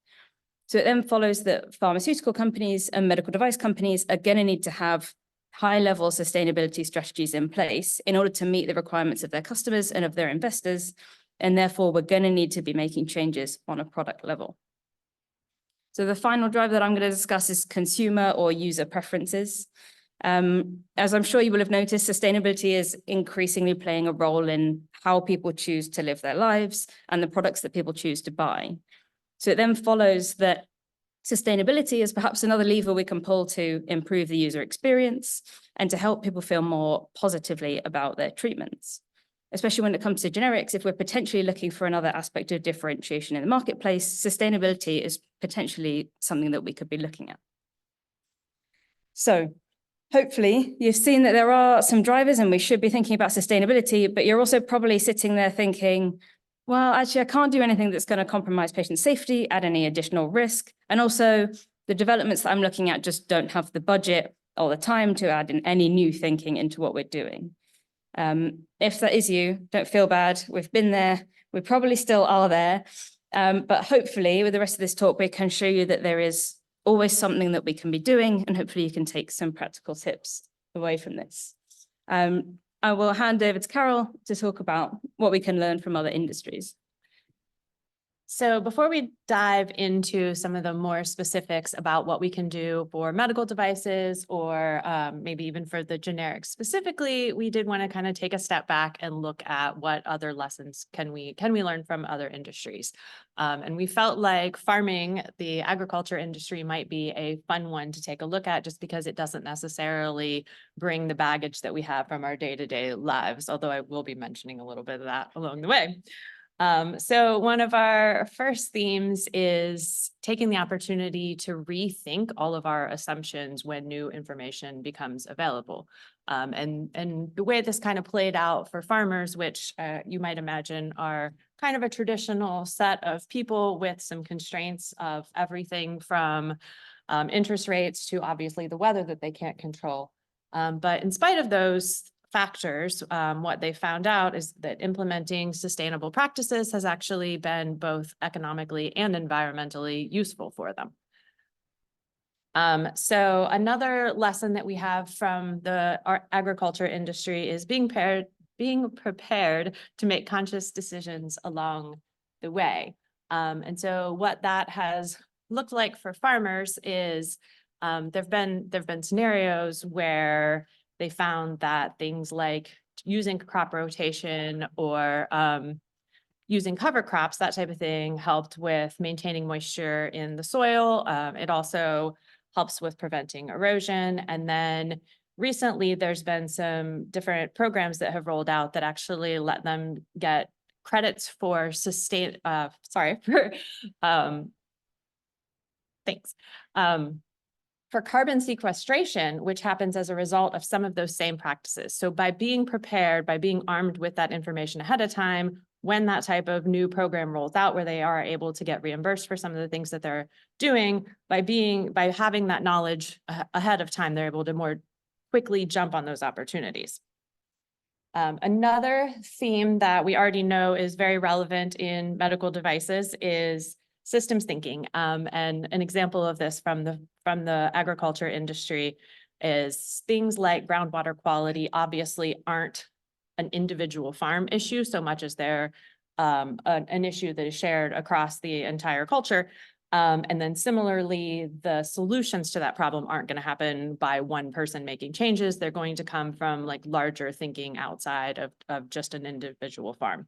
So it then follows that pharmaceutical companies and medical device companies are going to need to have high-level sustainability strategies in place in order to meet the requirements of their customers and of their investors. And therefore, we're going to need to be making changes on a product level. So the final drive that I'm going to discuss is consumer or user preferences. As I'm sure you will have noticed, sustainability is increasingly playing a role in how people choose to live their lives and the products that people choose to buy. So it then follows that sustainability is perhaps another lever we can pull to improve the user experience and to help people feel more positively about their treatments. Especially when it comes to generics, if we're potentially looking for another aspect of differentiation in the marketplace, sustainability is potentially something that we could be looking at. So hopefully you've seen that there are some drivers and we should be thinking about sustainability, but you're also probably sitting there thinking, well, actually, I can't do anything that's going to compromise patient safety, add any additional risk. And also the developments that I'm looking at just don't have the budget or the time to add in any new thinking into what we're doing. If that is you, don't feel bad. We've been there. We probably still are there. But hopefully with the rest of this talk, we can show you that there is always something that we can be doing, and hopefully you can take some practical tips away from this. I will hand over to Carol to talk about what we can learn from other industries. So before we dive into some of the more specifics about what we can do for medical devices or maybe even for the generics specifically, we did want to kind of take a step back and look at what other lessons can we learn from other industries. And we felt like farming, the agriculture industry, might be a fun one to take a look at just because it doesn't necessarily bring the baggage that we have from our day-to-day lives, although I will be mentioning a little bit of that along the way. So one of our first themes is taking the opportunity to rethink all of our assumptions when new information becomes available. And the way this kind of played out for farmers, which you might imagine are kind of a traditional set of people with some constraints of everything from interest rates to obviously the weather that they can't control. But in spite of those factors, what they found out is that implementing sustainable practices has actually been both economically and environmentally useful for them. So another lesson that we have from our agriculture industry is being prepared to make conscious decisions along the way. And so what that has looked like for farmers is there've been scenarios where they found that things like using crop rotation or using cover crops, that type of thing, helped with maintaining moisture in the soil. It also helps with preventing erosion. And then recently, there's been some different programs that have rolled out that actually let them get credits for for carbon sequestration, which happens as a result of some of those same practices. So by being prepared, by being armed with that information ahead of time, when that type of new program rolls out where they are able to get reimbursed for some of the things that they're doing, by having that knowledge ahead of time, they're able to more quickly jump on those opportunities. Another theme that we already know is very relevant in medical devices is systems thinking. And an example of this from the agriculture industry is things like groundwater quality obviously aren't an individual farm issue so much as they're an issue that is shared across the entire culture. And then similarly, the solutions to that problem aren't going to happen by one person making changes. They're going to come from like larger thinking outside of just an individual farm.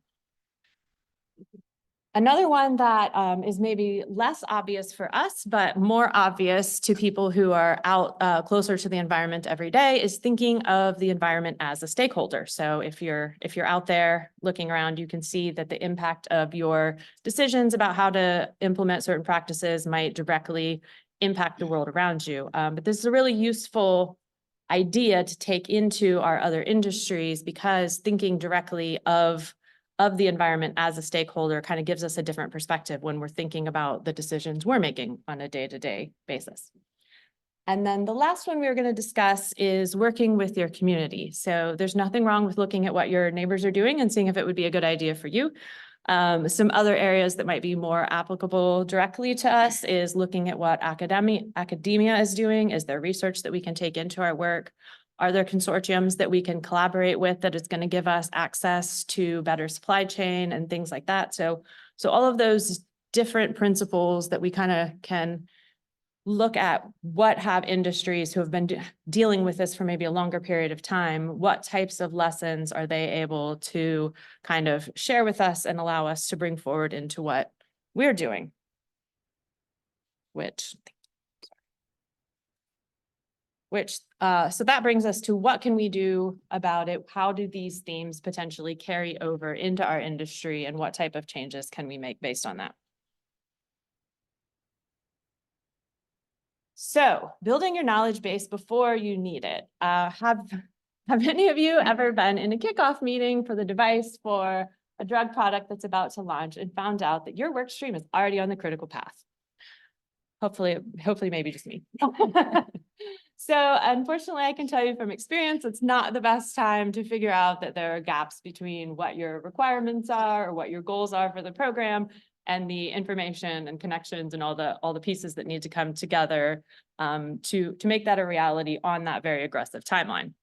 Another one that is maybe less obvious for us, but more obvious to people who are out closer to the environment every day is thinking of the environment as a stakeholder. So if you're out there looking around, you can see that the impact of your decisions about how to implement certain practices might directly impact the world around you. But this is a really useful idea to take into our other industries because thinking directly of the environment as a stakeholder kind of gives us a different perspective when we're thinking about the decisions we're making on a day-to-day basis. And then the last one we were going to discuss is working with your community. So there's nothing wrong with looking at what your neighbors are doing and seeing if it would be a good idea for you. Some other areas that might be more applicable directly to us is looking at what academia is doing. Is there research that we can take into our work? Are there consortiums that we can collaborate with that is going to give us access to better supply chain and things like that? So all of those different principles that we kind of can look at what have industries who have been dealing with this for maybe a longer period of time, what types of lessons are they able to kind of share with us and allow us to bring forward into what we're doing, so that brings us to what can we do about it? How do these themes potentially carry over into our industry and what type of changes can we make based on that? So building your knowledge base before you need it. Have any of you ever been in a kickoff meeting for the device for a drug product that's about to launch and found out that your work stream is already on the critical path? Hopefully maybe just me. So unfortunately, I can tell you from experience, it's not the best time to figure out that there are gaps between what your requirements are or what your goals are for the program and the information and connections and all the pieces that need to come together to make that a reality on that very aggressive timeline.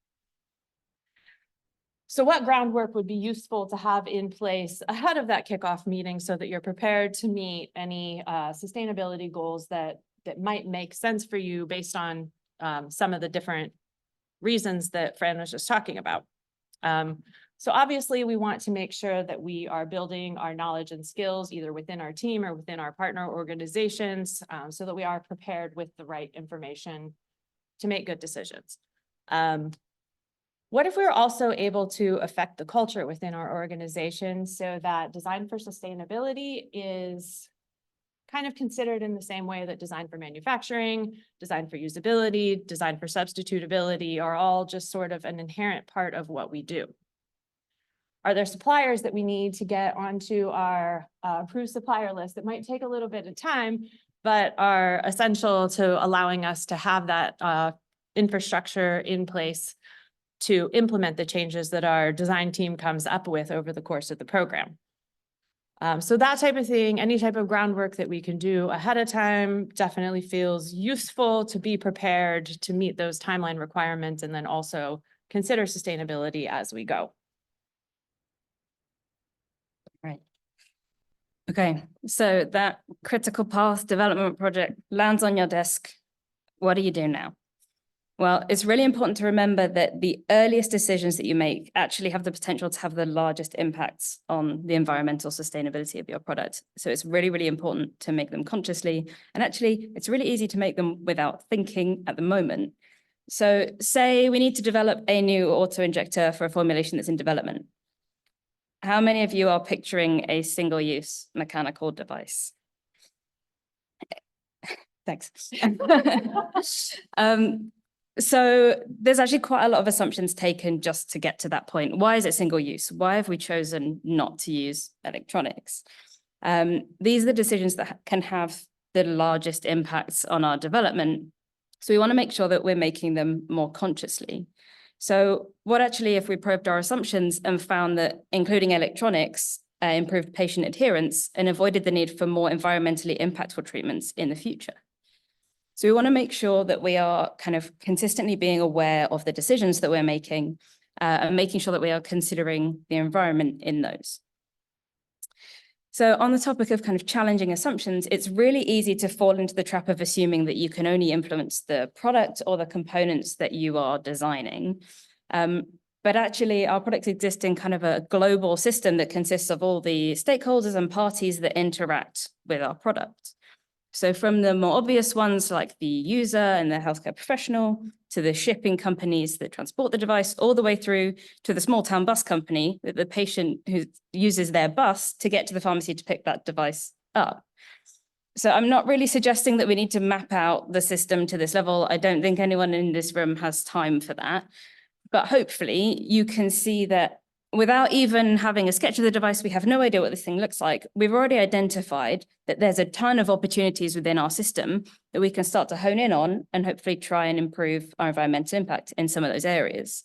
So what groundwork would be useful to have in place ahead of that kickoff meeting so that you're prepared to meet any sustainability goals that might make sense for you based on some of the different reasons that Fran was just talking about. So obviously we want to make sure that we are building our knowledge and skills either within our team or within our partner organizations so that we are prepared with the right information to make good decisions. What if we were also able to affect the culture within our organization so that design for sustainability is kind of considered in the same way that design for manufacturing, design for usability, design for substitutability are all just sort of an inherent part of what we do? Are there suppliers that we need to get onto our approved supplier list that might take a little bit of time, but are essential to allowing us to have that infrastructure in place to implement the changes that our design team comes up with over the course of the program? So that type of thing, any type of groundwork that we can do ahead of time definitely feels useful to be prepared to meet those timeline requirements and then also consider sustainability as we go. Right. Okay, so that critical path development project lands on your desk. What do you do now? Well, it's really important to remember that the earliest decisions that you make actually have the potential to have the largest impacts on the environmental sustainability of your product. So it's really, really important to make them consciously. And actually, it's really easy to make them without thinking at the moment. So say we need to develop a new auto-injector for a formulation that's in development. How many of you are picturing a single-use mechanical device? Thanks. So there's actually quite a lot of assumptions taken just to get to that point. Why is it single use? Why have we chosen not to use electronics? These are the decisions that can have the largest impacts on our development. So we want to make sure that we're making them more consciously. So what actually, if we probed our assumptions and found that including electronics improved patient adherence and avoided the need for more environmentally impactful treatments in the future? So we want to make sure that we are kind of consistently being aware of the decisions that we're making and making sure that we are considering the environment in those. So on the topic of kind of challenging assumptions, it's really easy to fall into the trap of assuming that you can only influence the product or the components that you are designing. But actually, our products exist in kind of a global system that consists of all the stakeholders and parties that interact with our product. So from the more obvious ones like the user and the healthcare professional to the shipping companies that transport the device, all the way through to the small town bus company that the patient who uses their bus to get to the pharmacy to pick that device up. So I'm not really suggesting that we need to map out the system to this level. I don't think anyone in this room has time for that. But hopefully you can see that without even having a sketch of the device, we have no idea what this thing looks like. We've already identified that there's a ton of opportunities within our system that we can start to hone in on and hopefully try and improve our environmental impact in some of those areas.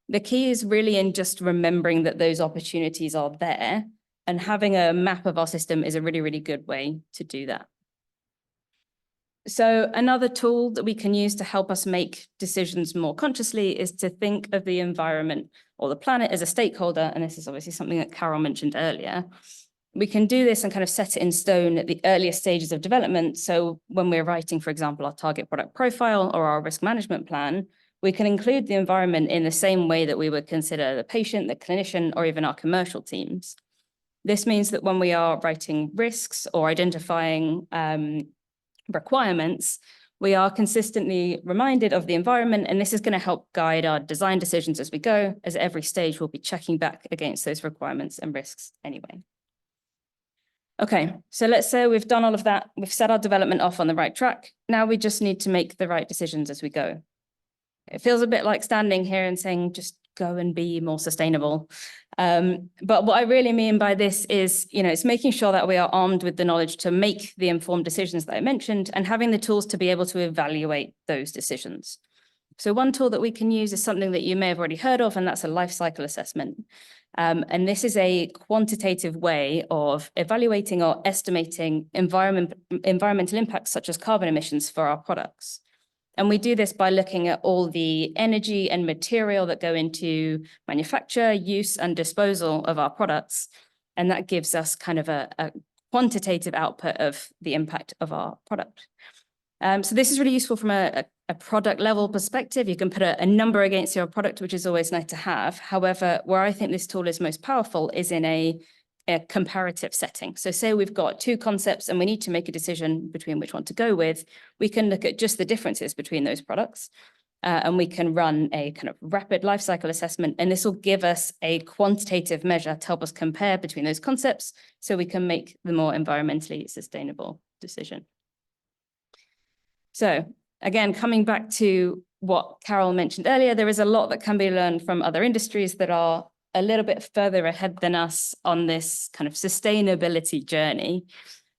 The key is really in just remembering that those opportunities are there, and having a map of our system is a really, really good way to do that. So another tool that we can use to help us make decisions more consciously is to think of the environment or the planet as a stakeholder. And this is obviously something that Carol mentioned earlier. We can do this and kind of set it in stone at the earliest stages of development. So when we're writing, for example, our target product profile or our risk management plan, we can include the environment in the same way that we would consider the patient, the clinician, or even our commercial teams. This means that when we are writing risks or identifying requirements, we are consistently reminded of the environment, and this is going to help guide our design decisions as we go, as at every stage we'll be checking back against those requirements and risks anyway. Okay, so let's say we've done all of that. We've set our development off on the right track. Now we just need to make the right decisions as we go. It feels a bit like standing here and saying, just go and be more sustainable. But what I really mean by this is, it's making sure that we are armed with the knowledge to make the informed decisions that I mentioned and having the tools to be able to evaluate those decisions. So one tool that we can use is something that you may have already heard of, and that's a life cycle assessment. And this is a quantitative way of evaluating or estimating environmental impacts such as carbon emissions for our products. And we do this by looking at all the energy and material that go into manufacture, use, and disposal of our products. And that gives us kind of a quantitative output of the impact of our product. So this is really useful from a product level perspective. You can put a number against your product, which is always nice to have. However, where I think this tool is most powerful is in a comparative setting. So say we've got two concepts and we need to make a decision between which one to go with. We can look at just the differences between those products and we can run a kind of rapid life cycle assessment. And this will give us a quantitative measure to help us compare between those concepts so we can make the more environmentally sustainable decision. So again, coming back to what Carol mentioned earlier, there is a lot that can be learned from other industries that are a little bit further ahead than us on this kind of sustainability journey.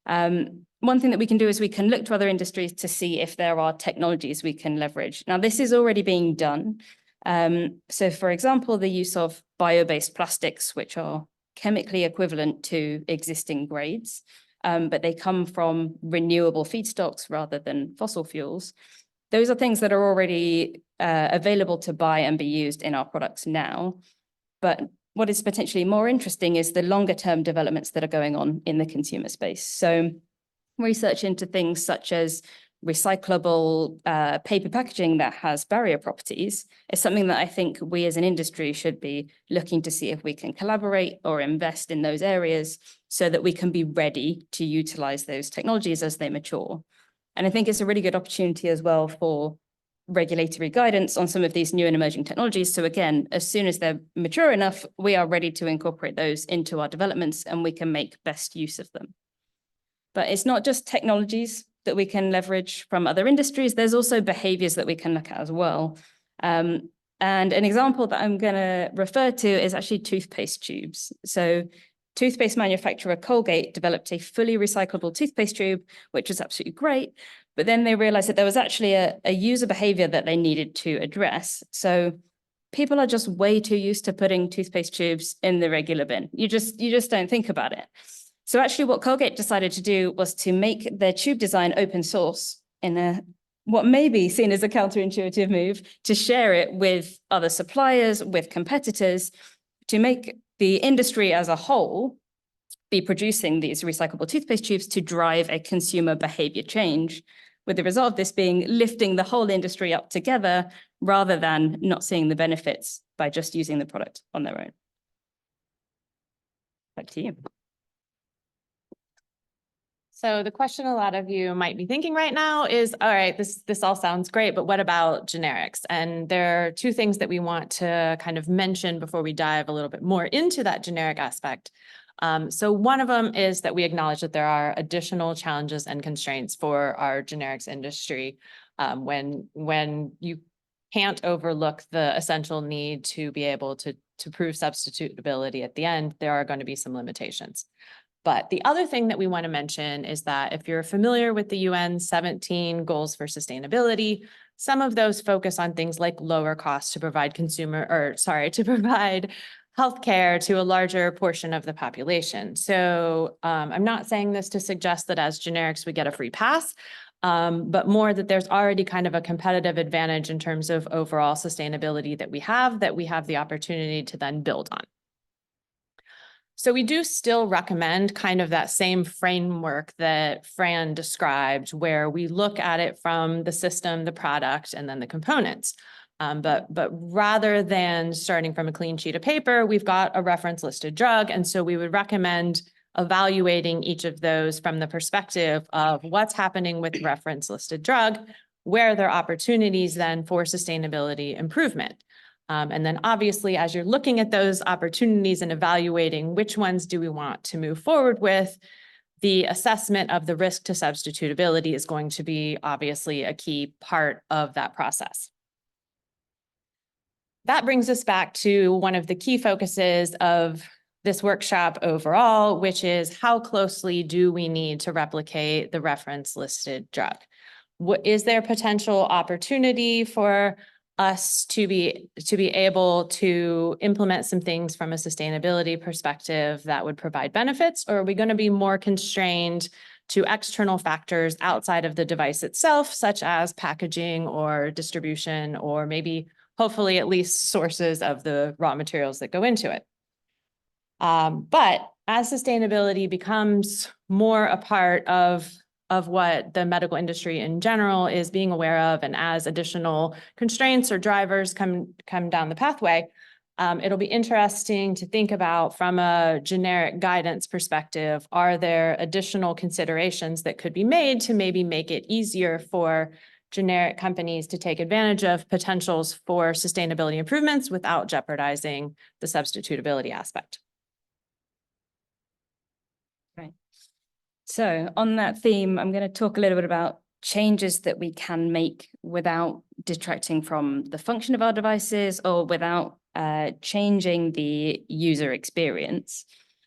One thing that we can do is we can look to other industries to see if there are technologies we can leverage. Now, this is already being done. So for example, the use of bio-based plastics, which are chemically equivalent to existing grades, but they come from renewable feedstocks rather than fossil fuels. Those are things that are already available to buy and be used in our products now. But what is potentially more interesting is the longer term developments that are going on in the consumer space. So research into things such as recyclable paper packaging that has barrier properties is something that I think we as an industry should be looking to see if we can collaborate or invest in those areas so that we can be ready to utilize those technologies as they mature. And I think it's a really good opportunity as well for regulatory guidance on some of these new and emerging technologies. So again, as soon as they're mature enough, we are ready to incorporate those into our developments and we can make best use of them. But it's not just technologies that we can leverage from other industries. There's also behaviors that we can look at as well. And an example that I'm going to refer to is actually toothpaste tubes. So toothpaste manufacturer Colgate developed a fully recyclable toothpaste tube, which is absolutely great. But then they realized that there was actually a user behavior that they needed to address. So people are just way too used to putting toothpaste tubes in the regular bin. You just don't think about it. So actually what Colgate decided to do was to make their tube design open source in what may be seen as a counterintuitive move, to share it with other suppliers, with competitors, to make the industry as a whole be producing these recyclable toothpaste tubes to drive a consumer behavior change, with the result of this being lifting the whole industry up together rather than not seeing the benefits by just using the product on their own. Back to you. So the question a lot of you might be thinking right now is, all right, this all sounds great, but what about generics? And there are two things that we want to kind of mention before we dive a little bit more into that generic aspect. So one of them is that we acknowledge that there are additional challenges and constraints for our generics industry when you can't overlook the essential need to be able to prove substitutability at the end. There are going to be some limitations. But the other thing that we want to mention is that if you're familiar with the UN 17 goals for sustainability, some of those focus on things like lower costs to provide healthcare to a larger portion of the population. So I'm not saying this to suggest that as generics we get a free pass, but more that there's already kind of a competitive advantage in terms of overall sustainability that we have the opportunity to then build on. So we do still recommend kind of that same framework that Fran described, where we look at it from the system, the product, and then the components. But rather than starting from a clean sheet of paper, we've got a reference listed drug. And so we would recommend evaluating each of those from the perspective of what's happening with reference listed drug, where are there opportunities then for sustainability improvement. And then obviously, as you're looking at those opportunities and evaluating which ones do we want to move forward with, the assessment of the risk to substitutability is going to be obviously a key part of that process. That brings us back to one of the key focuses of this workshop overall, which is how closely do we need to replicate the reference listed drug? Is there potential opportunity for us to be able to implement some things from a sustainability perspective that would provide benefits? Or are we going to be more constrained to external factors outside of the device itself, such as packaging or distribution, or maybe hopefully at least sources of the raw materials that go into it? But as sustainability becomes more a part of what the medical industry in general is being aware of, and as additional constraints or drivers come down the pathway, it'll be interesting to think about from a generic guidance perspective, are there additional considerations that could be made to maybe make it easier for generic companies to take advantage of potentials for sustainability improvements without jeopardizing the substitutability aspect? So on that theme, I'm going to talk a little bit about changes that we can make without detracting from the function of our devices or without changing the user experience.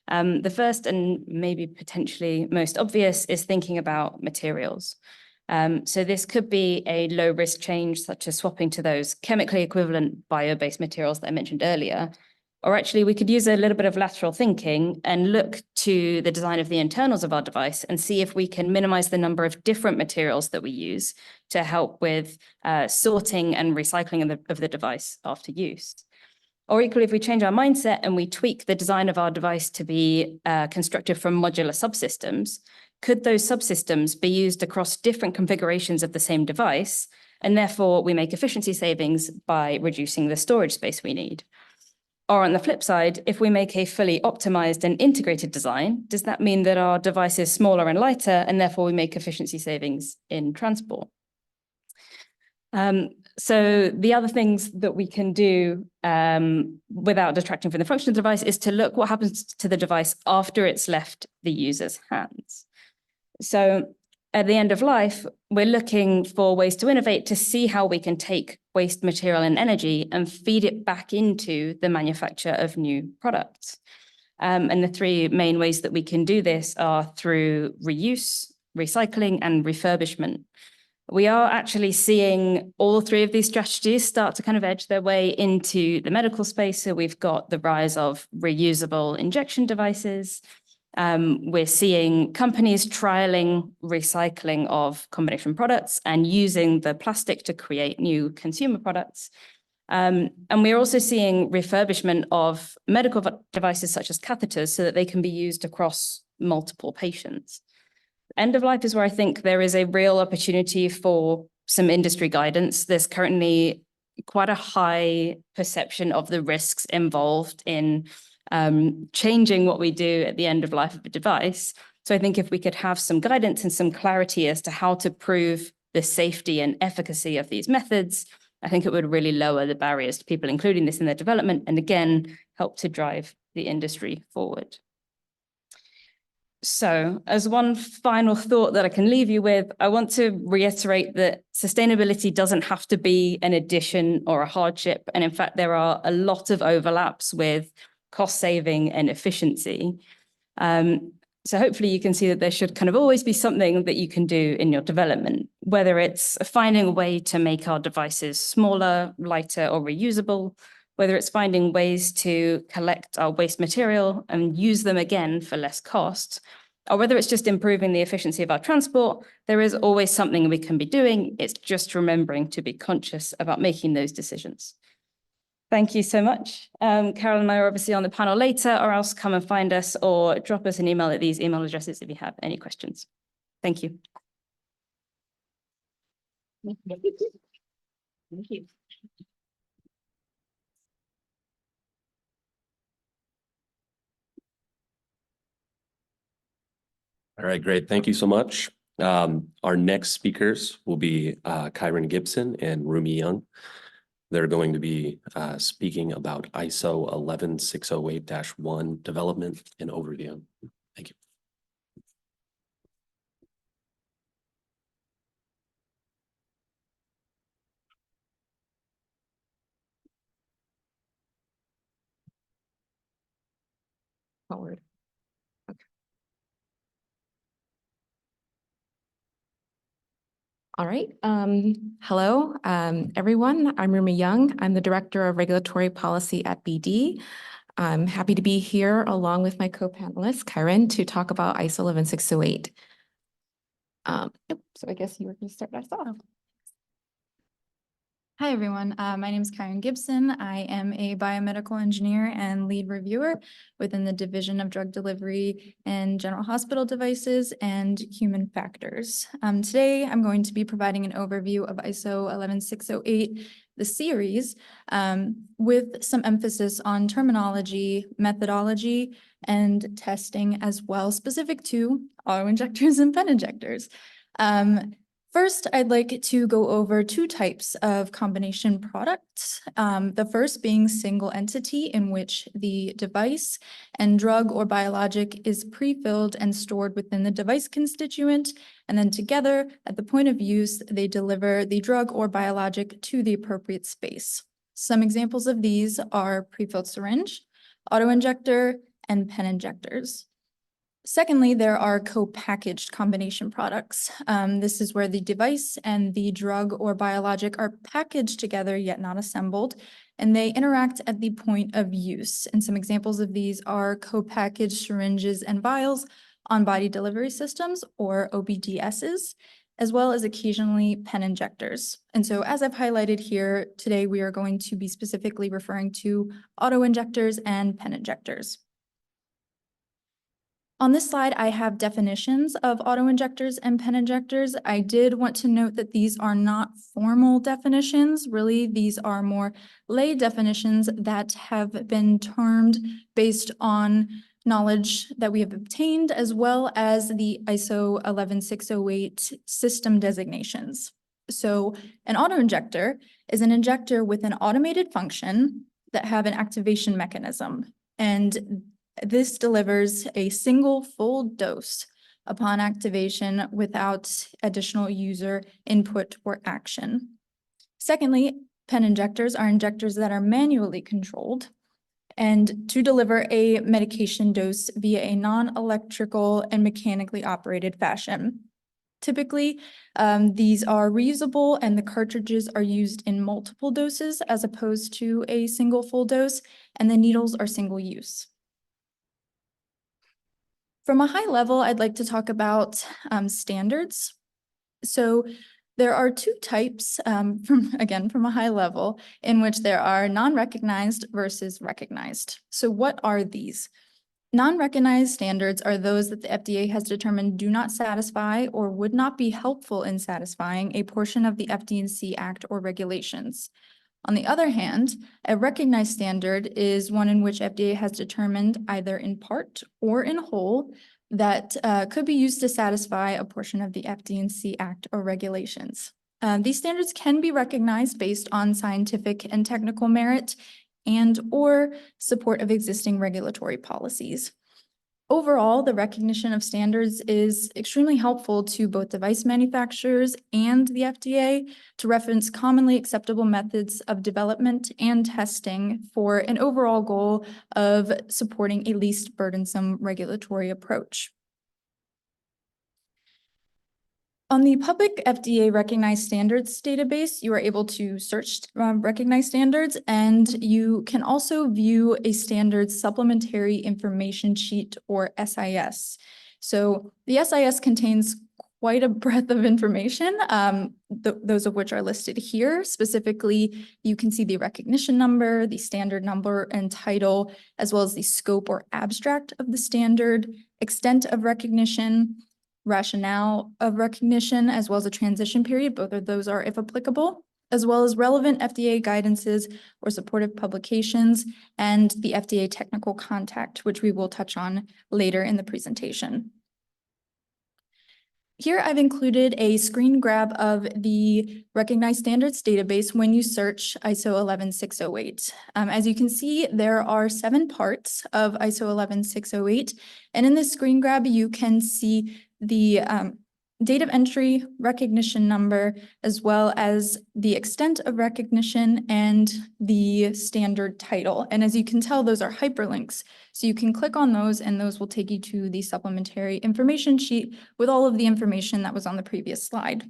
The first and maybe potentially most obvious is thinking about materials. So this could be a low-risk change, such as swapping to those chemically equivalent bio-based materials that I mentioned earlier. Or actually, we could use a little bit of lateral thinking and look to the design of the internals of our device and see if we can minimize the number of different materials that we use to help with sorting and recycling of the device after use. Or equally, if we change our mindset and we tweak the design of our device to be constructed from modular subsystems, could those subsystems be used across different configurations of the same device? And therefore, we make efficiency savings by reducing the storage space we need. Or on the flip side, if we make a fully optimized and integrated design, does that mean that our device is smaller and lighter, and therefore we make efficiency savings in transport? So the other things that we can do without detracting from the function of the device is to look what happens to the device after it's left the user's hands. So at the end of life, we're looking for ways to innovate to see how we can take waste material and energy and feed it back into the manufacture of new products. And the three main ways that we can do this are through reuse, recycling, and refurbishment. We are actually seeing all three of these strategies start to kind of edge their way into the medical space. So we've got the rise of reusable injection devices. We're seeing companies trialing recycling of combination products and using the plastic to create new consumer products. And we're also seeing refurbishment of medical devices such as catheters so that they can be used across multiple patients. End of life is where I think there is a real opportunity for some industry guidance. There's currently quite a high perception of the risks involved in changing what we do at the end of life of a device. So I think if we could have some guidance and some clarity as to how to prove the safety and efficacy of these methods, I think it would really lower the barriers to people including this in their development, and again, help to drive the industry forward. So as one final thought that I can leave you with, I want to reiterate that sustainability doesn't have to be an addition or a hardship. And in fact, there are a lot of overlaps with cost saving and efficiency. So hopefully you can see that there should kind of always be something that you can do in your development, whether it's finding a way to make our devices smaller, lighter, or reusable, whether it's finding ways to collect our waste material and use them again for less cost, or whether it's just improving the efficiency of our transport. There is always something we can be doing. It's just remembering to be conscious about making those decisions. Thank you so much. Carol and I are obviously on the panel later, or else come and find us or drop us an email at these email addresses if you have any questions. Thank you. Thank you. All right, great. Thank you so much. Our next speakers will be Kyran Gibson and Rumi Young. They're going to be speaking about ISO 11608-1 development and overview. Thank you. forward. Okay. All right. Hello, everyone. I'm Rumi Young. I'm the Director of Regulatory Policy at BD. I'm happy to be here along with my co-panelist, Kyran, to talk about ISO 11608. So I guess you were going to start us off. Hi, everyone. My name is Kyran Gibson. I am a biomedical engineer and lead reviewer within the Division of Drug Delivery and General Hospital Devices and Human Factors. Today, I'm going to be providing an overview of ISO 11608, the series, with some emphasis on terminology, methodology, and testing as well, specific to auto-injectors and pen injectors. First, I'd like to go over two types of combination products. The first being single entity, in which the device and drug or biologic is pre-filled and stored within the device constituent, and then together at the point of use, they deliver the drug or biologic to the appropriate space. Some examples of these are pre-filled syringe, auto-injector, and pen injectors. Secondly, there are co-packaged combination products. This is where the device and the drug or biologic are packaged together yet not assembled, and they interact at the point of use. And some examples of these are co-packaged syringes and vials, on-body delivery systems or OBDSs, as well as occasionally pen injectors. And so as I've highlighted here, today we are going to be specifically referring to auto-injectors and pen injectors. On this slide, I have definitions of auto-injectors and pen injectors. I did want to note that these are not formal definitions. Really, these are more lay definitions that have been termed based on knowledge that we have obtained, as well as the ISO 11608 system designations. So an auto-injector is an injector with an automated function that have an activation mechanism, and this delivers a single full dose upon activation without additional user input or action. Secondly, pen injectors are injectors that are manually controlled and to deliver a medication dose via a non-electrical and mechanically operated fashion. Typically, these are reusable and the cartridges are used in multiple doses as opposed to a single full dose, and the needles are single use. From a high level, I'd like to talk about standards. So there are two types, from a high level, in which there are non-recognized versus recognized. So what are these? Non-recognized standards are those that the FDA has determined do not satisfy or would not be helpful in satisfying a portion of the FD&C Act or regulations. On the other hand, a recognized standard is one in which FDA has determined either in part or in whole that could be used to satisfy a portion of the FD&C Act or regulations. These standards can be recognized based on scientific and technical merit and or support of existing regulatory policies. Overall, the recognition of standards is extremely helpful to both device manufacturers and the FDA to reference commonly acceptable methods of development and testing for an overall goal of supporting a least burdensome regulatory approach. On the public FDA recognized standards database, you are able to search recognized standards, and you can also view a standards supplementary information sheet, or SIS. So the SIS contains quite a breadth of information, those of which are listed here. Specifically, you can see the recognition number, the standard number and title, as well as the scope or abstract of the standard, extent of recognition, rationale of recognition, as well as a transition period. Both of those are if applicable, as well as relevant FDA guidances or supportive publications, and the FDA technical contact, which we will touch on later in the presentation. Here I've included a screen grab of the recognized standards database when you search ISO 11608. As you can see, there are 7 parts of ISO 11608, and in this screen grab, you can see the date of entry, recognition number, as well as the extent of recognition and the standard title. And as you can tell, those are hyperlinks. So you can click on those and those will take you to the supplementary information sheet with all of the information that was on the previous slide.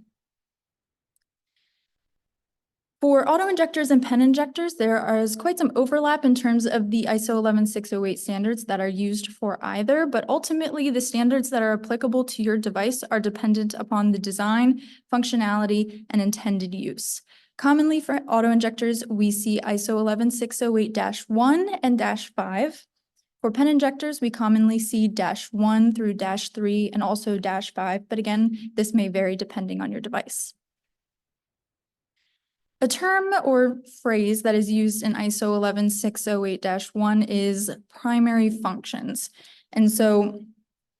For auto-injectors and pen injectors, there is quite some overlap in terms of the ISO 11608 standards that are used for either, but ultimately the standards that are applicable to your device are dependent upon the design, functionality, and intended use. Commonly for auto-injectors, we see ISO 11608-1 and -5. For pen injectors, we commonly see -1 through -3 and also -5, but again, this may vary depending on your device. A term or phrase that is used in ISO 11608-1 is primary functions. And so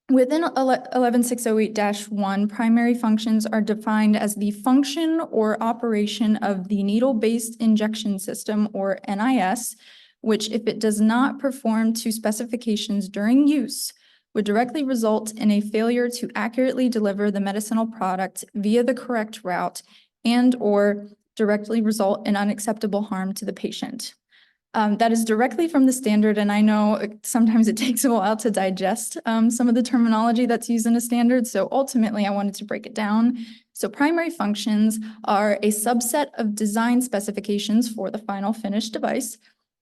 within 11608-1, primary functions are defined as the function or operation of the needle-based injection system, or NIS, which, if it does not perform to specifications during use, would directly result in a failure to accurately deliver the medicinal product via the correct route and/or directly result in unacceptable harm to the patient. That is directly from the standard, and I know sometimes it takes a while to digest some of the terminology that's used in a standard, so ultimately I wanted to break it down. So primary functions are a subset of design specifications for the final finished device,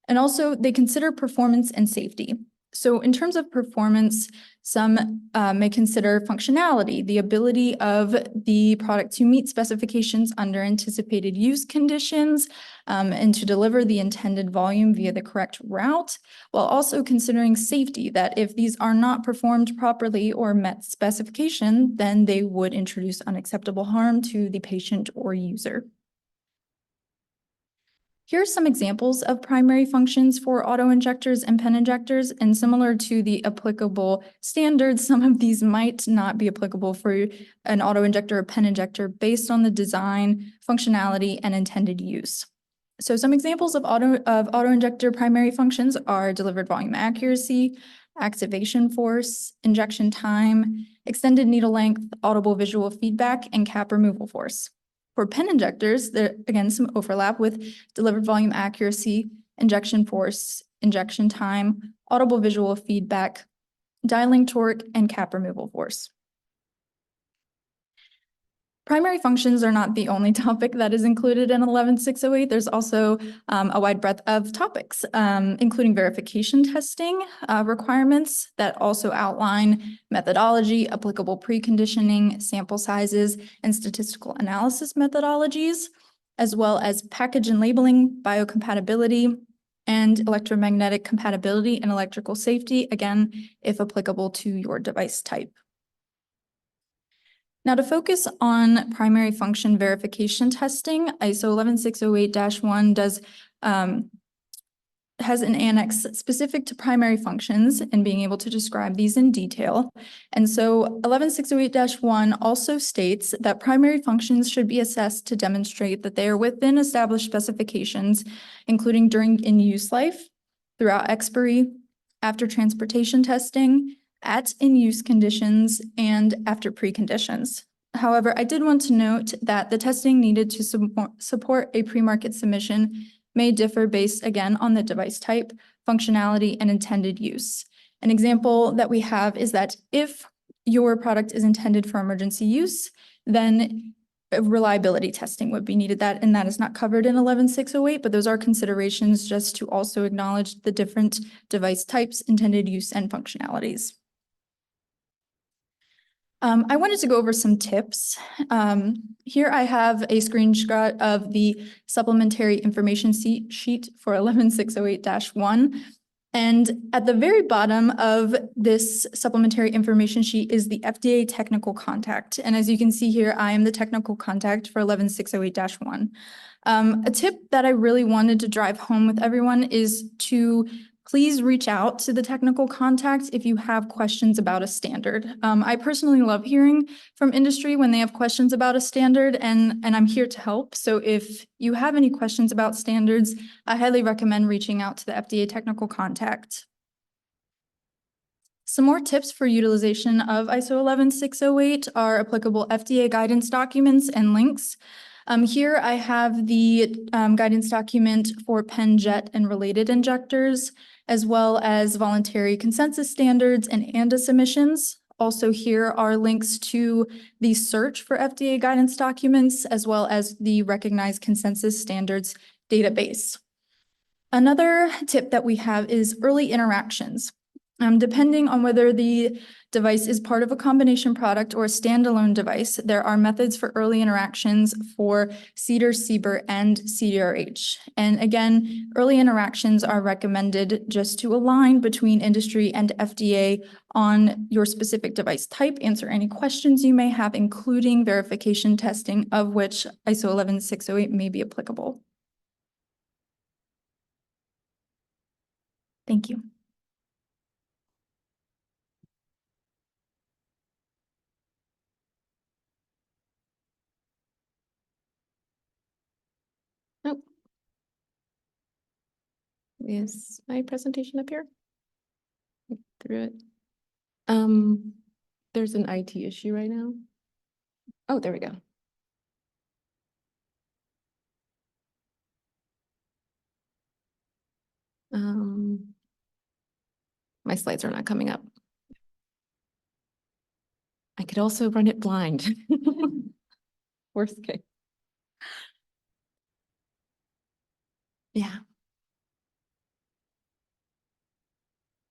and also they consider performance and safety. So in terms of performance, some may consider functionality, the ability of the product to meet specifications under anticipated use conditions, and to deliver the intended volume via the correct route, while also considering safety, that if these are not performed properly or met specification, then they would introduce unacceptable harm to the patient or user. Here are some examples of primary functions for auto-injectors and pen injectors, and similar to the applicable standards, some of these might not be applicable for an auto-injector or pen injector based on the design, functionality, and intended use. So some examples of auto-injector primary functions are delivered volume accuracy, activation force, injection time, extended needle length, audible visual feedback, and cap removal force. For pen injectors, there again some overlap with delivered volume accuracy, injection force, injection time, audible visual feedback, dialing torque, and cap removal force. Primary functions are not the only topic that is included in 11608. There's also a wide breadth of topics, including verification testing requirements that also outline methodology, applicable preconditioning, sample sizes, and statistical analysis methodologies, as well as package and labeling, biocompatibility, and electromagnetic compatibility and electrical safety, again, if applicable to your device type. Now, to focus on primary function verification testing, ISO 11608-1 has an annex specific to primary functions and being able to describe these in detail. And so 11608-1 also states that primary functions should be assessed to demonstrate that they are within established specifications, including during in-use life, throughout expiry, after transportation testing, at in-use conditions, and after preconditions. However, I did want to note that the testing needed to support a pre-market submission may differ based, again, on the device type, functionality, and intended use. An example that we have is that if your product is intended for emergency use, then reliability testing would be needed, and that is not covered in 11608, but those are considerations just to also acknowledge the different device types, intended use, and functionalities. I wanted to go over some tips. Here I have a screenshot of the supplementary information sheet for 11608-1. And at the very bottom of this supplementary information sheet is the FDA technical contact. And as you can see here, I am the technical contact for 11608-1. A tip that I really wanted to drive home with everyone is to please reach out to the technical contact if you have questions about a standard. I personally love hearing from industry when they have questions about a standard, and I'm here to help. So if you have any questions about standards, I highly recommend reaching out to the FDA technical contact. Some more tips for utilization of ISO 11608 are applicable FDA guidance documents and links. Here I have the guidance document for pen, jet, and related injectors, as well as voluntary consensus standards and ANDA submissions. Also here are links to the search for FDA guidance documents, as well as the recognized consensus standards database. Another tip that we have is early interactions. Depending on whether the device is part of a combination product or a standalone device, there are methods for early interactions for CDER, CBER, and CDRH. And again, early interactions are recommended just to align between industry and FDA on your specific device type, answer any questions you may have, including verification testing, of which ISO 11608 may be applicable. Thank you. Nope. Is my presentation up here? Through it. There's an IT issue right now. Oh, there we go. My slides are not coming up. I could also run it blind. Worst case. Yeah.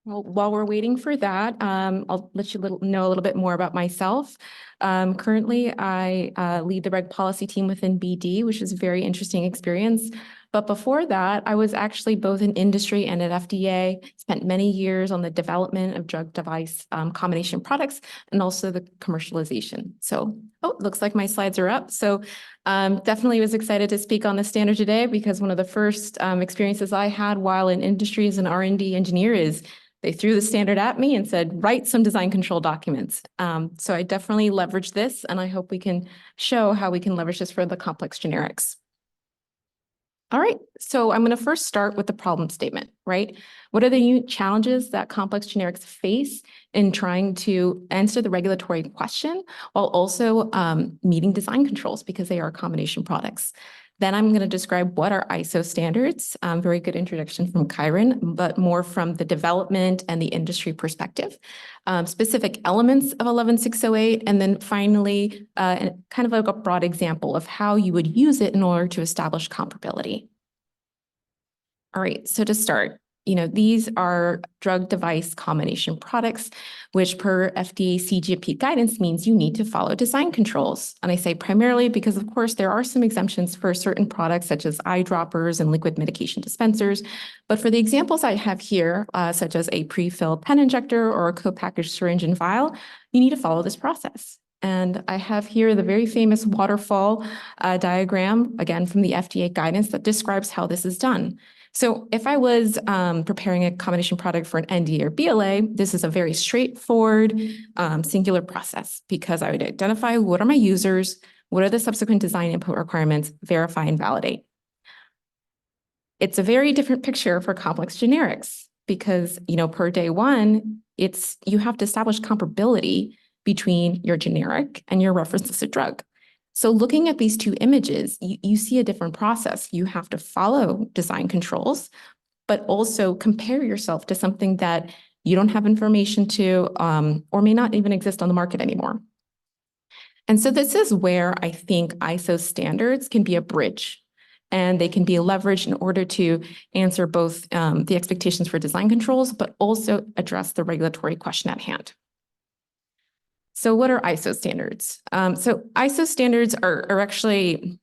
Well, while we're waiting for that, I'll let you know a little bit more about myself. Currently, I lead the reg policy team within BD, which is a very interesting experience. But before that, I was actually both in industry and at FDA, spent many years on the development of drug device combination products and also the commercialization. So, looks like my slides are up. So definitely was excited to speak on the standard today because one of the first experiences I had while in industry as an R&D engineer is they threw the standard at me and said, write some design control documents. So I definitely leveraged this, and I hope we can show how we can leverage this for the complex generics. All right, so I'm going to first start with the problem statement, right? What are the unique challenges that complex generics face in trying to answer the regulatory question while also meeting design controls because they are combination products? Then I'm going to describe what are ISO standards, very good introduction from Kyran, but more from the development and the industry perspective, specific elements of 11608, and then finally, kind of like a broad example of how you would use it in order to establish comparability. All right, so to start, these are drug device combination products, which per FDA CGMP guidance means you need to follow design controls. And I say primarily because, of course, there are some exemptions for certain products such as eyedroppers and liquid medication dispensers. But for the examples I have here, such as a pre-filled pen injector or a co-packaged syringe and vial, you need to follow this process. And I have here the very famous waterfall diagram, again, from the FDA guidance that describes how this is done. So if I was preparing a combination product for an NDA or BLA, this is a very straightforward, singular process because I would identify what are my users, what are the subsequent design input requirements, verify and validate. It's a very different picture for complex generics because, per day one, you have to establish comparability between your generic and your reference listed drug. So looking at these two images, you see a different process. You have to follow design controls, but also compare yourself to something that you don't have information to or may not even exist on the market anymore. And so this is where I think ISO standards can be a bridge, and they can be leveraged in order to answer both the expectations for design controls, but also address the regulatory question at hand. So what are ISO standards? So ISO standards are actually,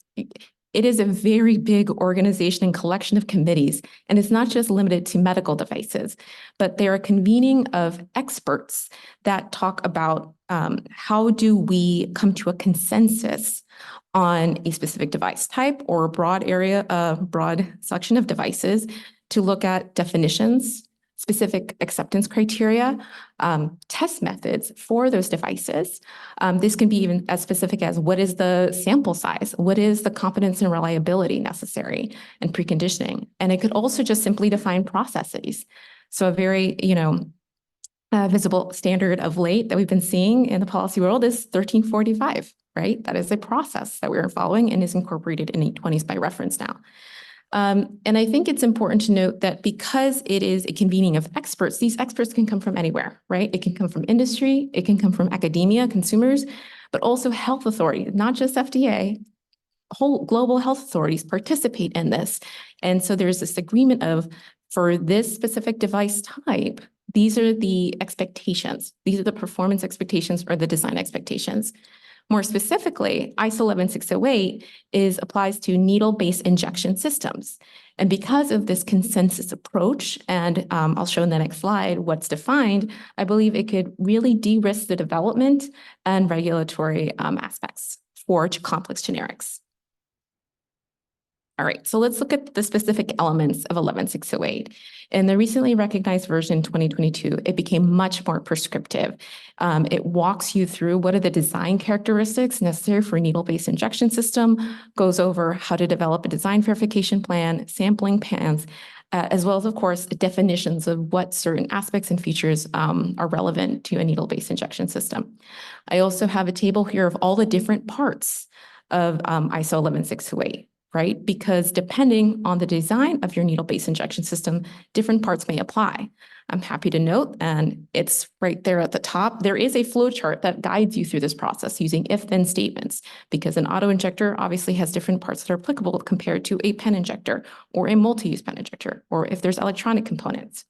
it is a very big organization and collection of committees, and it's not just limited to medical devices, but they're a convening of experts that talk about how do we come to a consensus on a specific device type or a broad selection of devices to look at definitions, specific acceptance criteria, test methods for those devices. This can be even as specific as what is the sample size, what is the competence and reliability necessary, and preconditioning. And it could also just simply define processes. So a very, visible standard of late that we've been seeing in the policy world is 1345, right? That is a process that we're following and is incorporated in 820s by reference now. And I think it's important to note that because it is a convening of experts, these experts can come from anywhere, right? It can come from industry, it can come from academia, consumers, but also health authorities, not just FDA. Whole global health authorities participate in this. And so there's this agreement of, for this specific device type, these are the expectations. These are the performance expectations or the design expectations. More specifically, ISO 11608 applies to needle-based injection systems. And because of this consensus approach, and I'll show in the next slide what's defined, I believe it could really de-risk the development and regulatory aspects for complex generics. All right, so let's look at the specific elements of 11608. In the recently recognized version 2022, it became much more prescriptive. It walks you through what are the design characteristics necessary for a needle-based injection system, goes over how to develop a design verification plan, sampling plans, as well as, of course, definitions of what certain aspects and features are relevant to a needle-based injection system. I also have a table here of all the different parts of ISO 11608. Right? Because depending on the design of your needle-based injection system, different parts may apply. I'm happy to note, and it's right there at the top, there is a flow chart that guides you through this process using if-then statements, because an auto-injector obviously has different parts that are applicable compared to a pen injector or a multi-use pen injector, or if there's electronic components.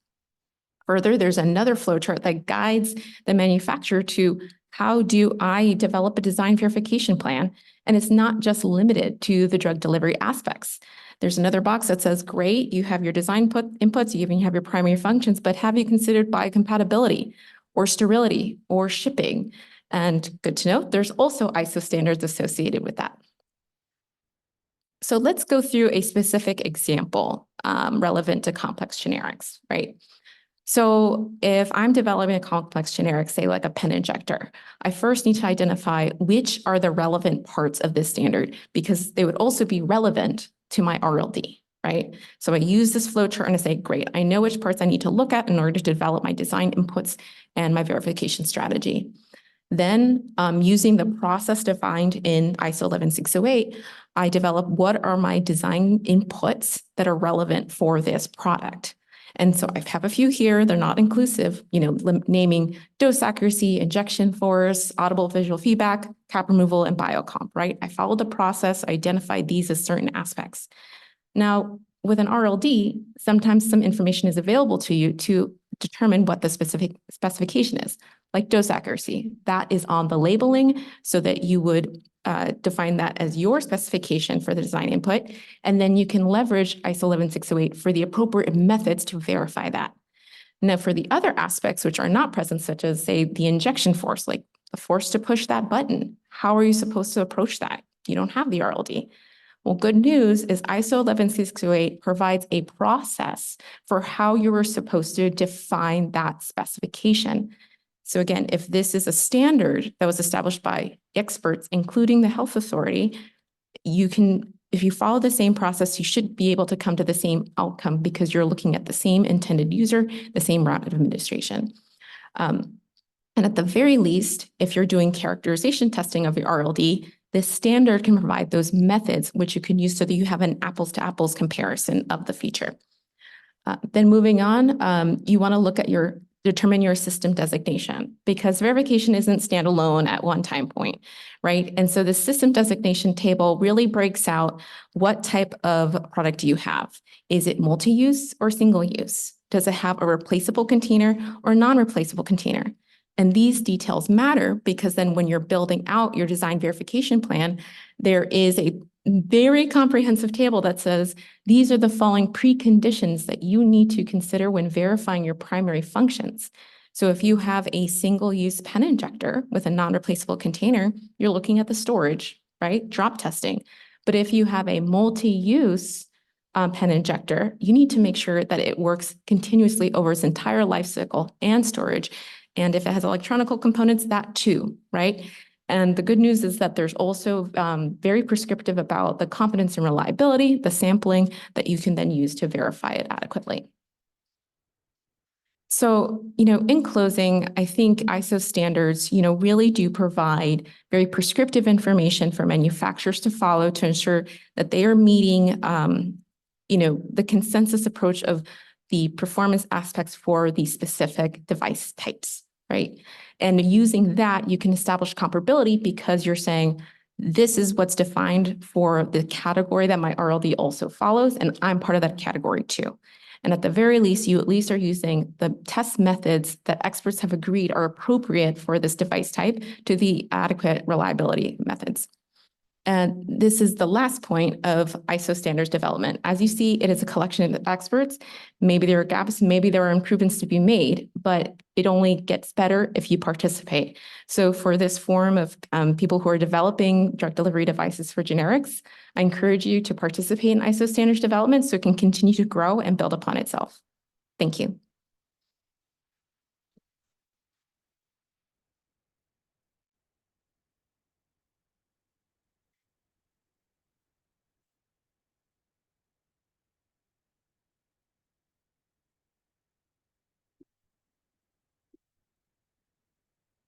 Further, there's another flow chart that guides the manufacturer to how do I develop a design verification plan? And it's not just limited to the drug delivery aspects. There's another box that says, great, you have your design inputs, you even have your primary functions, but have you considered biocompatibility or sterility or shipping? And good to know, there's also ISO standards associated with that. So let's go through a specific example relevant to complex generics, right? So if I'm developing a complex generic, say like a pen injector, I first need to identify which are the relevant parts of this standard because they would also be relevant to my RLD, right? So I use this flow chart and I say, great, I know which parts I need to look at in order to develop my design inputs and my verification strategy. Then using the process defined in ISO 11608, I develop what are my design inputs that are relevant for this product. And so I have a few here, they're not inclusive, naming dose accuracy, injection force, audible visual feedback, cap removal, and biocomp, right? I followed the process, identified these as certain aspects. Now, with an RLD, sometimes some information is available to you to determine what the specific specification is, like dose accuracy. That is on the labeling so that you would define that as your specification for the design input, and then you can leverage ISO 11608 for the appropriate methods to verify that. Now, for the other aspects which are not present, such as, say, the injection force, like the force to push that button, how are you supposed to approach that? You don't have the RLD. Well, good news is ISO 11608 provides a process for how you are supposed to define that specification. So again, if this is a standard that was established by experts, including the health authority, you can, if you follow the same process, you should be able to come to the same outcome because you're looking at the same intended user, the same route of administration. And at the very least, if you're doing characterization testing of your RLD, this standard can provide those methods which you can use so that you have an apples to apples comparison of the feature. Then moving on, you want to determine your system designation because verification isn't standalone at one time point, right? And so the system designation table really breaks out what type of product do you have. Is it multi-use or single use? Does it have a replaceable container or non-replaceable container? And these details matter because then when you're building out your design verification plan, there is a very comprehensive table that says these are the following preconditions that you need to consider when verifying your primary functions. So if you have a single-use pen injector with a non-replaceable container, you're looking at the storage, right? Drop testing. But if you have a multi-use pen injector, you need to make sure that it works continuously over its entire life cycle and storage. And if it has electronic components, that too, right? And the good news is that there's also very prescriptive about the confidence and reliability, the sampling that you can then use to verify it adequately. So, in closing, I think ISO standards, really do provide very prescriptive information for manufacturers to follow to ensure that they are meeting, the consensus approach of the performance aspects for the specific device types, right? And using that, you can establish comparability because you're saying, this is what's defined for the category that my RLD also follows, and I'm part of that category too. And at the very least, you at least are using the test methods that experts have agreed are appropriate for this device type to the adequate reliability methods. And this is the last point of ISO standards development. As you see, it is a collection of experts. Maybe there are gaps, maybe there are improvements to be made, but it only gets better if you participate. So for this forum of people who are developing drug delivery devices for generics, I encourage you to participate in ISO standards development so it can continue to grow and build upon itself. Thank you.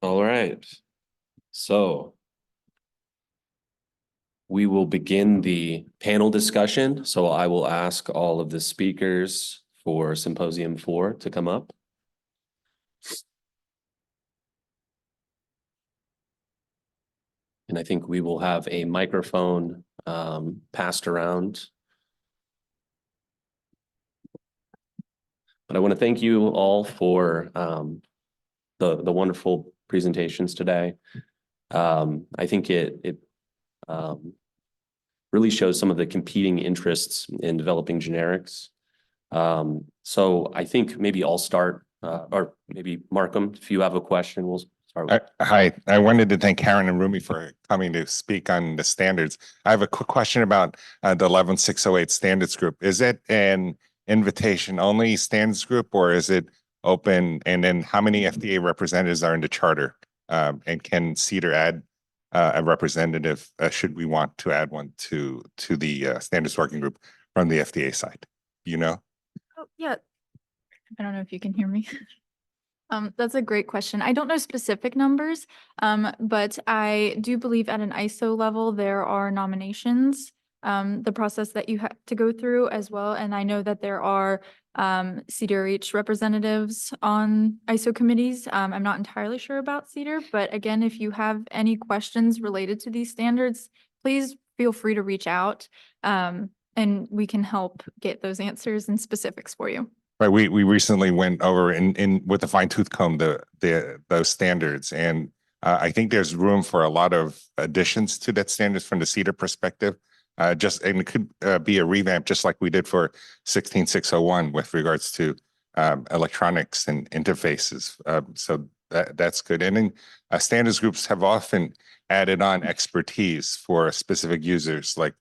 All right. So we will begin the panel discussion. So I will ask all of the speakers for Symposium 4 to come up. And I think we will have a microphone passed around. But I want to thank you all for the wonderful presentations today. I think it really shows some of the competing interests in developing generics. So I think maybe I'll start, or maybe Markham, if you have a question, we'll start with. Hi, I wanted to thank Kyran and Rumi for coming to speak on the standards. I have a quick question about the 11608 standards group. Is it an invitation only standards group, or is it open? And then how many FDA representatives are in the charter? And can CEDAR add a representative, should we want to add one to the standards working group from the FDA side? Oh, yeah. I don't know if you can hear me. That's a great question. I don't know specific numbers, but I do believe at an ISO level, there are nominations, the process that you have to go through as well. And I know that there are CEDAR-H representatives on ISO committees. I'm not entirely sure about CEDAR, but again, if you have any questions related to these standards, please feel free to reach out, and we can help get those answers and specifics for you. Right, we recently went over in with a fine tooth comb those standards, and I think there's room for a lot of additions to that standards from the CEDAR perspective. And it could be a revamp, just like we did for 16601 with regards to electronics and interfaces. So that's good. And then standards groups have often added on expertise for specific users, like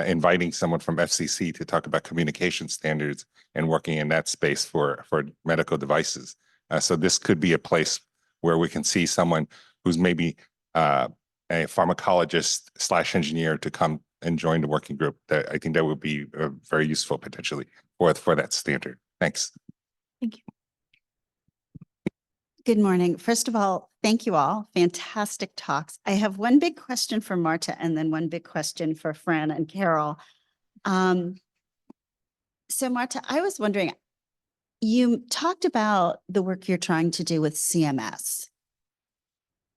inviting someone from FCC to talk about communication standards and working in that space for medical devices. So this could be a place where we can see someone who's maybe a pharmacologist / engineer to come and join the working group. That I think that would be very useful potentially for that standard. Thanks. Thank you. Good morning. First of all, thank you all. Fantastic talks. I have one big question for Marta and then one big question for Fran and Carol. So Marta, I was wondering, you talked about the work you're trying to do with CMS.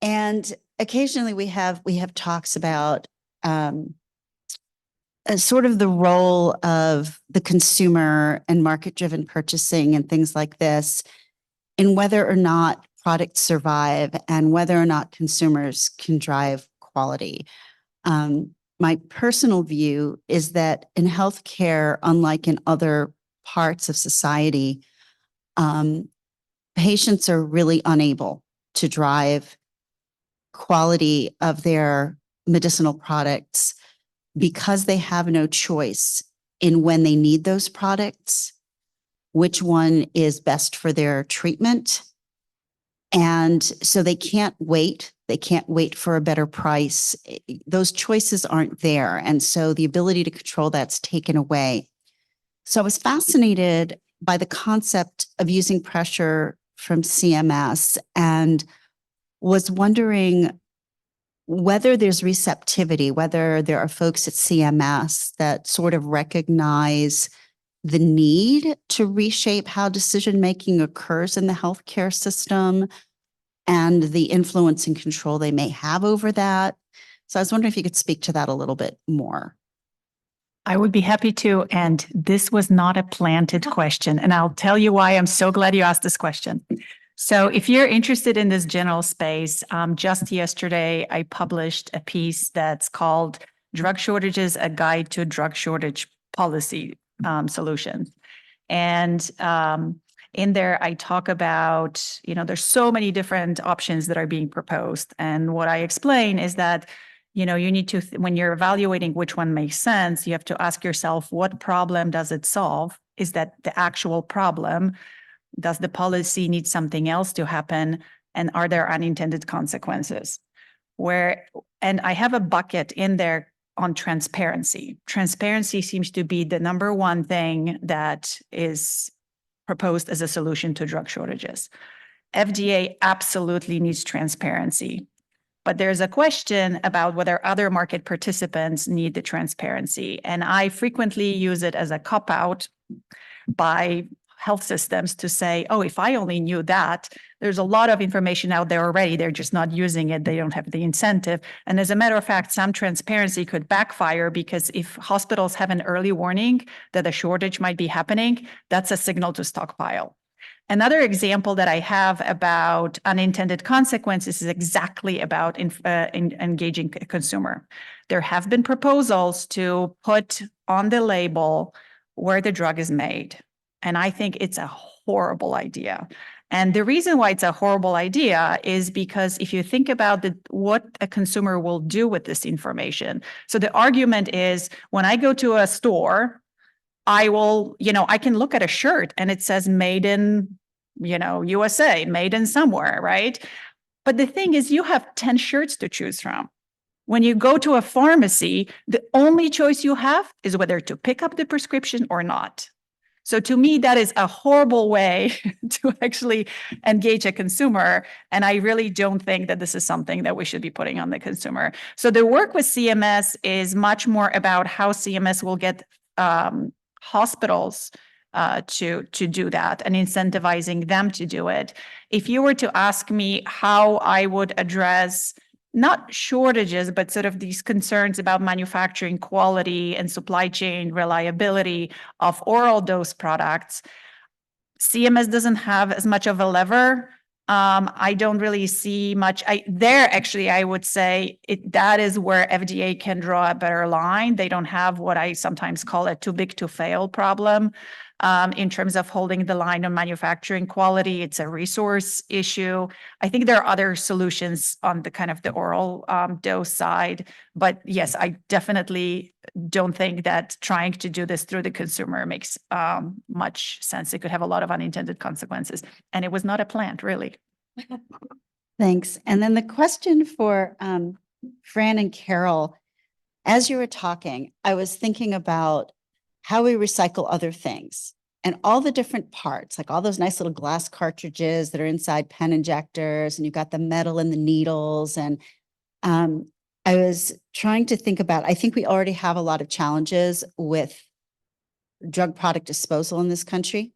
And occasionally we have talks about sort of the role of the consumer and market-driven purchasing and things like this, and whether or not products survive and whether or not consumers can drive quality. My personal view is that in healthcare, unlike in other parts of society, patients are really unable to drive quality of their medicinal products because they have no choice in when they need those products, which one is best for their treatment. And so they can't wait. They can't wait for a better price. Those choices aren't there. And so the ability to control that's taken away. So I was fascinated by the concept of using pressure from CMS and was wondering whether there's receptivity, whether there are folks at CMS that sort of recognize the need to reshape how decision-making occurs in the healthcare system and the influence and control they may have over that. So I was wondering if you could speak to that a little bit more. I would be happy to, and this was not a planted question, and I'll tell you why I'm so glad you asked this question. So if you're interested in this general space, just yesterday, I published a piece that's called Drug Shortages, A Guide to Drug Shortage Policy Solutions. And in there, I talk about, there's so many different options that are being proposed. And what I explain is that, you need to, when you're evaluating which one makes sense, you have to ask yourself, what problem does it solve? Is that the actual problem? Does the policy need something else to happen? And are there unintended consequences? And I have a bucket in there on transparency. Transparency seems to be the number one thing that is proposed as a solution to drug shortages. FDA absolutely needs transparency. But there's a question about whether other market participants need the transparency. And I frequently use it as a cop-out by health systems to say, oh, if I only knew that, there's a lot of information out there already. They're just not using it. They don't have the incentive. And as a matter of fact, some transparency could backfire because if hospitals have an early warning that a shortage might be happening, that's a signal to stockpile. Another example that I have about unintended consequences is exactly about engaging a consumer. There have been proposals to put on the label where the drug is made. And I think it's a horrible idea. And the reason why it's a horrible idea is because if you think about what a consumer will do with this information. So the argument is when I go to a store, I will, I can look at a shirt and it says made in, USA, made in somewhere, right? But the thing is you have 10 shirts to choose from. When you go to a pharmacy, the only choice you have is whether to pick up the prescription or not. So to me, that is a horrible way to actually engage a consumer. And I really don't think that this is something that we should be putting on the consumer. So the work with CMS is much more about how CMS will get hospitals to do that and incentivizing them to do it. If you were to ask me how I would address not shortages, but sort of these concerns about manufacturing quality and supply chain reliability of oral dose products, CMS doesn't have as much of a lever. I don't really see much. I would say that is where FDA can draw a better line. They don't have what I sometimes call a too big to fail problem. In terms of holding the line on manufacturing quality, it's a resource issue. I think there are other solutions on the kind of the oral dose side. But yes, I definitely don't think that trying to do this through the consumer makes much sense. It could have a lot of unintended consequences. And it was not a plant, really. Thanks. And then the question for Fran and Carol, as you were talking, I was thinking about how we recycle other things and all the different parts, like all those nice little glass cartridges that are inside pen injectors, and you've got the metal and the needles. And I was trying to think about, I think we already have a lot of challenges with drug product disposal in this country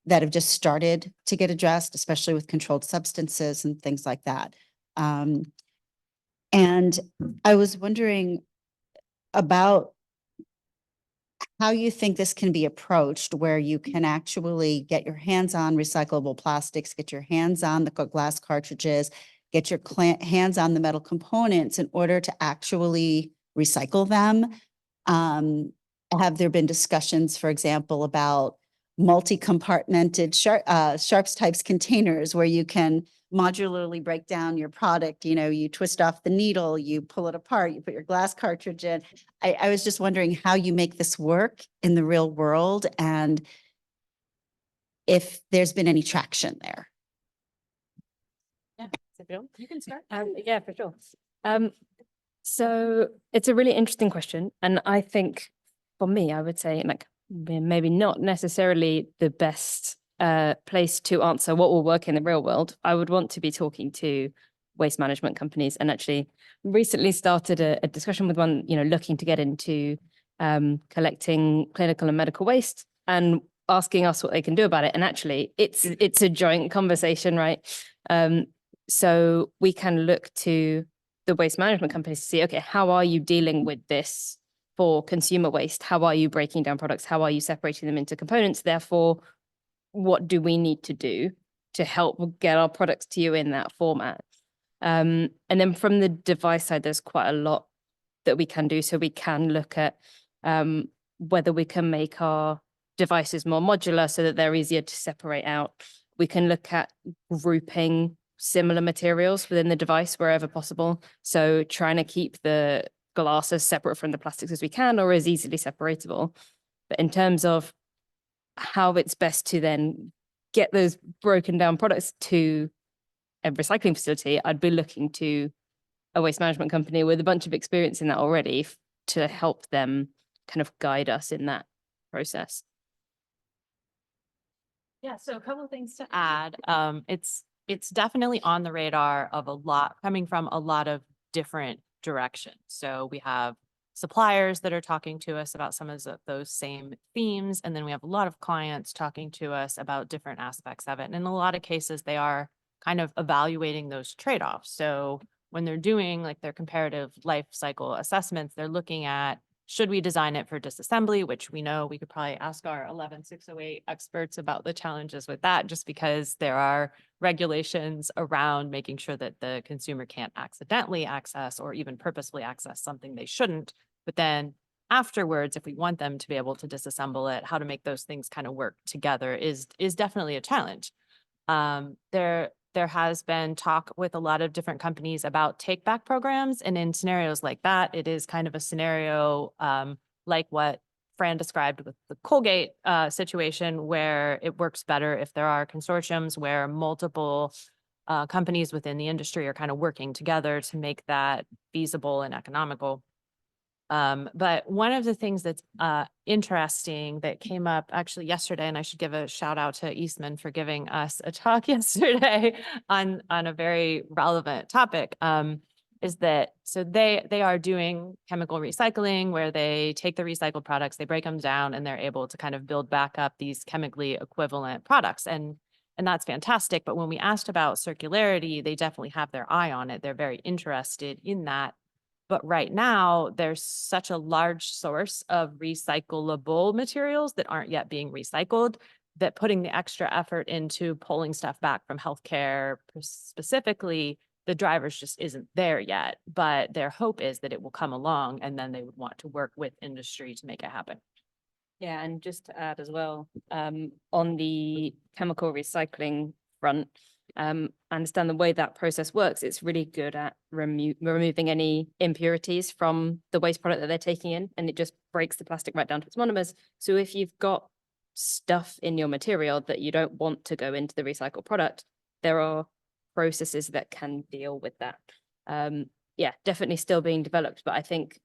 that have just started to get addressed, especially with controlled substances and things like that. And I was wondering about how you think this can be approached, where you can actually get your hands on recyclable plastics, get your hands on the glass cartridges, get your hands on the metal components in order to actually recycle them. Have there been discussions, for example, about multi-compartmented sharps types containers where you can modularly break down your product? You twist off the needle, you pull it apart, you put your glass cartridge in. I was just wondering how you make this work in the real world and if there's been any traction there. Yeah, you can start. Yeah, for sure. So it's a really interesting question. And I think for me, I would say maybe not necessarily the best place to answer what will work in the real world. I would want to be talking to waste management companies, and actually recently started a discussion with one, looking to get into collecting clinical and medical waste and asking us what they can do about it. And actually it's a joint conversation, right? So we can look to the waste management companies to see, okay, how are you dealing with this for consumer waste? How are you breaking down products? How are you separating them into components? Therefore, what do we need to do to help get our products to you in that format? And then from the device side, there's quite a lot that we can do. So we can look at whether we can make our devices more modular so that they're easier to separate out. We can look at grouping similar materials within the device wherever possible. So trying to keep the glass as separate from the plastics as we can, or as easily separatable. But in terms of how it's best to then get those broken down products to a recycling facility, I'd be looking to a waste management company with a bunch of experience in that already to help them kind of guide us in that process. Yeah, so a couple of things to add. It's definitely on the radar of coming from a lot of different directions. So we have suppliers that are talking to us about some of those same themes, and then we have a lot of clients talking to us about different aspects of it. And in a lot of cases, they are kind of evaluating those trade-offs. So when they're doing like their comparative life cycle assessments, they're looking at, should we design it for disassembly, which we know we could probably ask our 11608 experts about the challenges with that, just because there are regulations around making sure that the consumer can't accidentally access or even purposefully access something they shouldn't. But then afterwards, if we want them to be able to disassemble it, how to make those things kind of work together is definitely a challenge. There has been talk with a lot of different companies about take back programs. And in scenarios like that, it is kind of a scenario like what Fran described with the Colgate situation, where it works better if there are consortiums where multiple companies within the industry are kind of working together to make that feasible and economical. But one of the things that's interesting that came up actually yesterday, and I should give a shout out to Eastman for giving us a talk yesterday on a very relevant topic, is that so they are doing chemical recycling, where they take the recycled products, they break them down, and they're able to kind of build back up these chemically equivalent products. And that's fantastic. But when we asked about circularity, they definitely have their eye on it. They're very interested in that. But right now, there's such a large source of recyclable materials that aren't yet being recycled, that putting the extra effort into pulling stuff back from healthcare specifically, the drivers just isn't there yet. But their hope is that it will come along, and then they would want to work with industry to make it happen. Yeah, and just to add as well, on the chemical recycling front, I understand the way that process works. It's really good at removing any impurities from the waste product that they're taking in, and it just breaks the plastic right down to its monomers. So if you've got stuff in your material that you don't want to go into the recycled product, there are processes that can deal with that. Yeah, definitely still being developed, but I think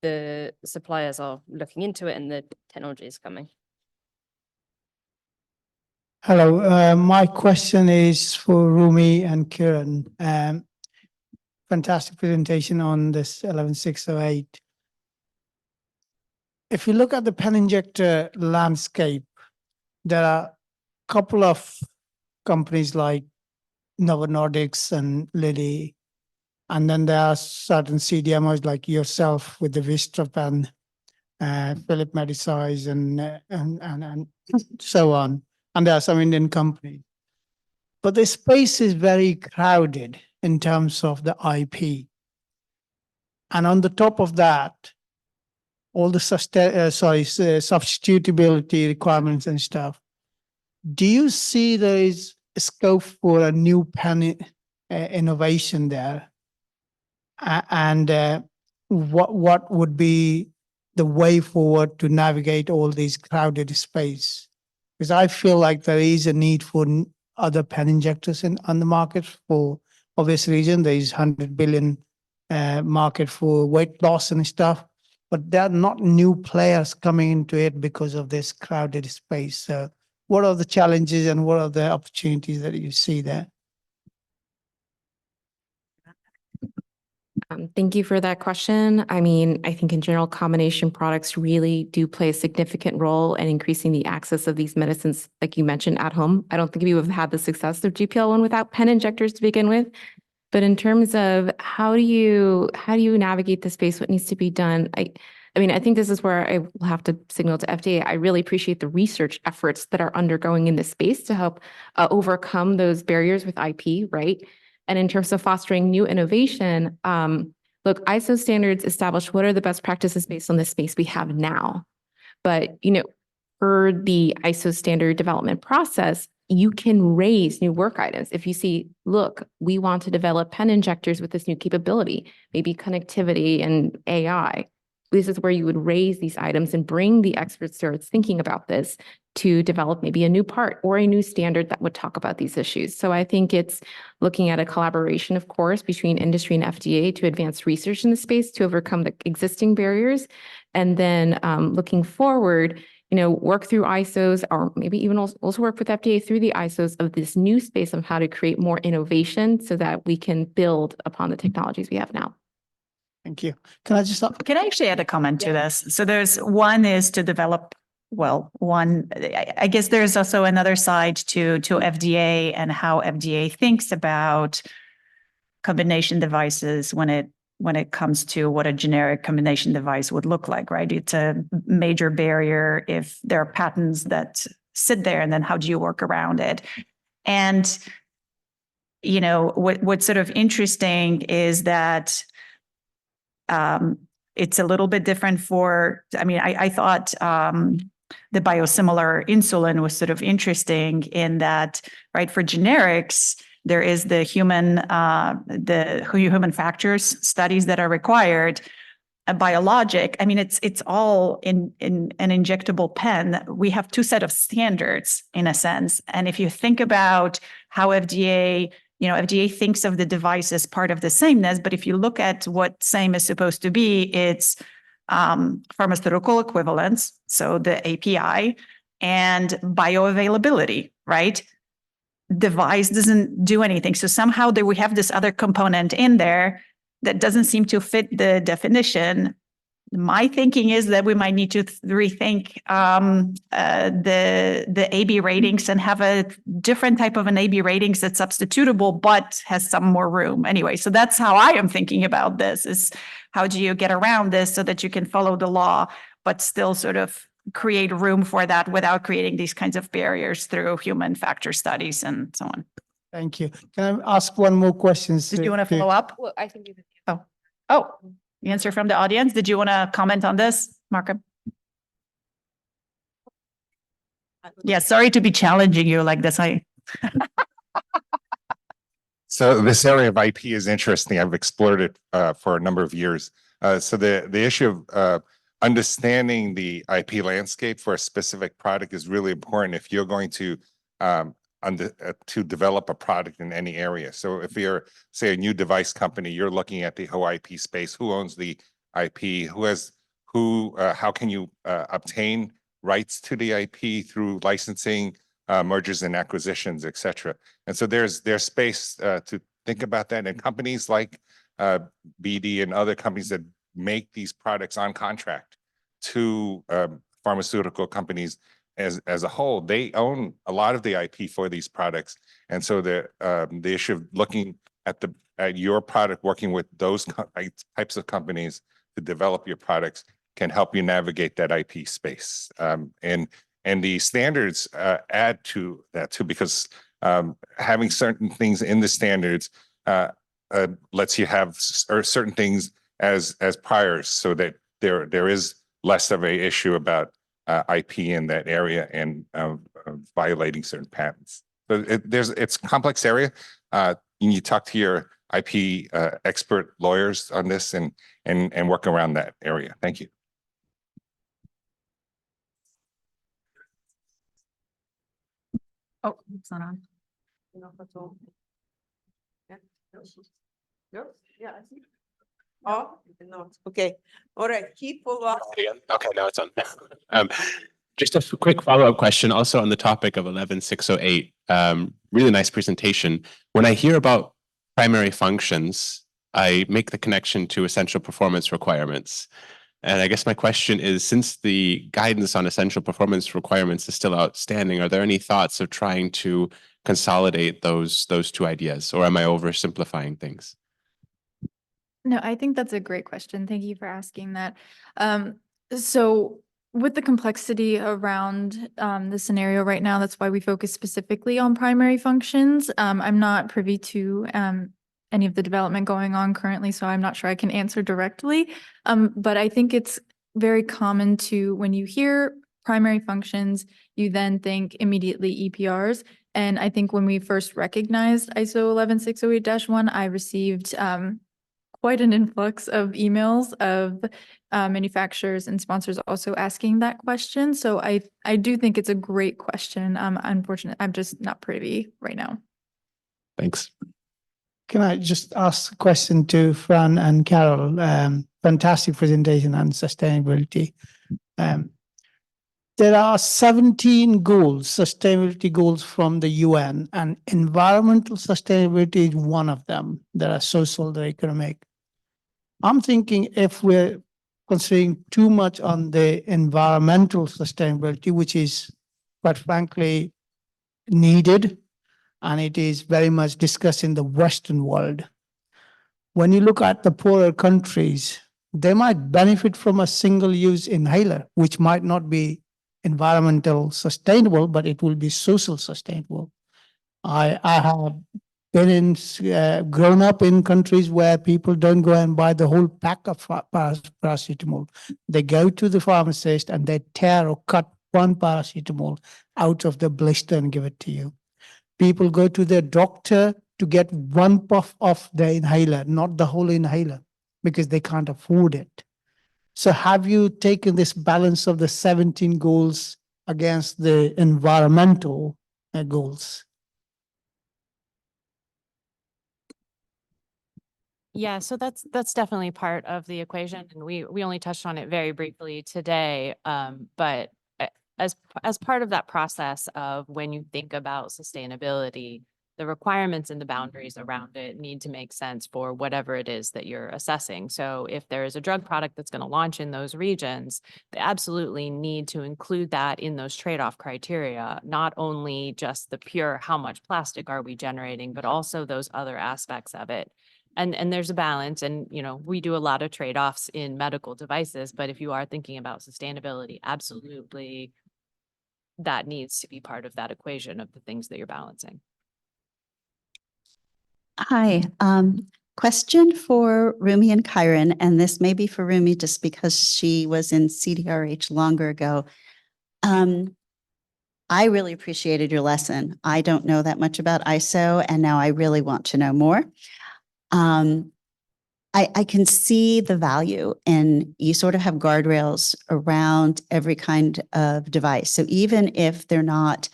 the suppliers are looking into it and the technology is coming. Hello, my question is for Rumi and Kyran. Fantastic presentation on this 11608. If you look at the pen injector landscape, there are a couple of companies like Novo Nordisk and Lilly, and then there are certain CDMOs like yourself with the Vistra pen, Philip Medisize, and so on. And there are some Indian companies. But the space is very crowded in terms of the IP. And on the top of that, all the substitutability requirements and stuff. Do you see there is a scope for a new pen innovation there? And what would be the way forward to navigate all these crowded space? Because I feel like there is a need for other pen injectors on the market for obvious reason. There is 100 billion market for weight loss and stuff. but there are not new players coming into it because of this crowded space. So what are the challenges and what are the opportunities that you see there? Thank you for that question. I mean, I think in general, combination products really do play a significant role in increasing the access of these medicines, like you mentioned, at home. I don't think we would have had the success of GPL-1 without pen injectors to begin with. But in terms of how do you navigate the space, what needs to be done? I mean, I think this is where I will have to signal to FDA. I really appreciate the research efforts that are undergoing in this space to help overcome those barriers with IP, right? And in terms of fostering new innovation, look, ISO standards establish what are the best practices based on the space we have now. But, for the ISO standard development process, you can raise new work items. If you see, look, we want to develop pen injectors with this new capability, maybe connectivity and AI. This is where you would raise these items and bring the experts who are thinking about this to develop maybe a new part or a new standard that would talk about these issues. So I think it's looking at a collaboration, of course, between industry and FDA to advance research in the space to overcome the existing barriers. And then looking forward, work through ISOs or maybe even also work with FDA through the ISOs of this new space of how to create more innovation so that we can build upon the technologies we have now. Thank you. Can I just Can I actually add a comment to this? So there's one is to develop, I guess there's also another side to FDA and how FDA thinks about combination devices when it comes to what a generic combination device would look like, right? It's a major barrier if there are patents that sit there, and then how do you work around it? And, what's sort of interesting is that it's a little bit different I thought the biosimilar insulin was sort of interesting in that, right, for generics, there is the human factors studies that are required. A biologic, it's all in an injectable pen. We have two set of standards in a sense. And if you think about how FDA thinks of the device as part of the sameness, but if you look at what same is supposed to be, it's pharmaceutical equivalence, so the API, and bioavailability, right? Device doesn't do anything. So somehow we have this other component in there that doesn't seem to fit the definition. My thinking is that we might need to rethink the AB ratings and have a different type of an AB ratings that's substitutable, but has some more room. Anyway, so that's how I am thinking about this, is how do you get around this so that you can follow the law, but still sort of create room for that without creating these kinds of barriers through human factor studies and so on. Thank you. Can I ask one more question? Did you want to follow up? Well, I think Oh, the answer from the audience. Did you want to comment on this, Marta? Yeah, sorry to be challenging you like this. So this area of IP is interesting. I've explored it for a number of years. So the issue of understanding the IP landscape for a specific product is really important if you're going to develop a product in any area. So if you're, say, a new device company, you're looking at the whole IP space. Who owns the IP? How can you obtain rights to the IP through licensing, mergers and acquisitions, et cetera. And so there's space to think about that. And companies like BD and other companies that make these products on contract to pharmaceutical companies as a whole, they own a lot of the IP for these products. And so the issue of looking at your product, working with those types of companies to develop your products can help you navigate that IP space. And the standards add to that too, because having certain things in the standards lets you have certain things as priors, so that there is less of a issue about IP in that area and violating certain patents. So it's a complex area. You talk to your IP expert lawyers on this and work around that area. Thank you. Oh, it's not on. Oh, no, okay. All right, keep follow up. Okay, now it's on. Just a quick follow-up question also on the topic of 11608. Really nice presentation. When I hear about primary functions, I make the connection to essential performance requirements. And I guess my question is, since the guidance on essential performance requirements is still outstanding, are there any thoughts of trying to consolidate those two ideas, or am I oversimplifying things? No, I think that's a great question. Thank you for asking that. So with the complexity around the scenario right now, that's why we focus specifically on primary functions. I'm not privy to any of the development going on currently, so I'm not sure I can answer directly. But I think it's very common to, when you hear primary functions, you then think immediately EPRs. And I think when we first recognized ISO 11608-1, I received quite an influx of emails of manufacturers and sponsors also asking that question. So I do think it's a great question. Unfortunately, I'm just not privy right now. Thanks. Can I just ask a question to Fran and Carol? Fantastic presentation on sustainability. There are 17 goals, sustainability goals from the UN, and environmental sustainability is one of them. There are social, there are economic. I'm thinking if we're considering too much on the environmental sustainability, which is quite frankly needed, and it is very much discussed in the Western world. When you look at the poorer countries, they might benefit from a single-use inhaler, which might not be environmental sustainable, but it will be social sustainable. I have been in, grown up in countries where people don't go and buy the whole pack of paracetamol. They go to the pharmacist and they tear or cut one paracetamol out of the blister and give it to you. People go to their doctor to get one puff of the inhaler, not the whole inhaler, because they can't afford it. So have you taken this balance of the 17 goals against the environmental goals? Yeah, so that's definitely part of the equation, and we only touched on it very briefly today. But as part of that process of when you think about sustainability, the requirements and the boundaries around it need to make sense for whatever it is that you're assessing. So if there is a drug product that's going to launch in those regions, they absolutely need to include that in those trade-off criteria, not only just the pure how much plastic are we generating, but also those other aspects of it. And there's a balance, and we do a lot of trade-offs in medical devices, but if you are thinking about sustainability, absolutely that needs to be part of that equation of the things that you're balancing. Hi, question for Rumi and Kyran, and this may be for Rumi just because she was in CDRH longer ago. I really appreciated your lesson. I don't know that much about ISO, and now I really want to know more. I can see the value, and you sort of have guardrails around every kind of device. So even if they're not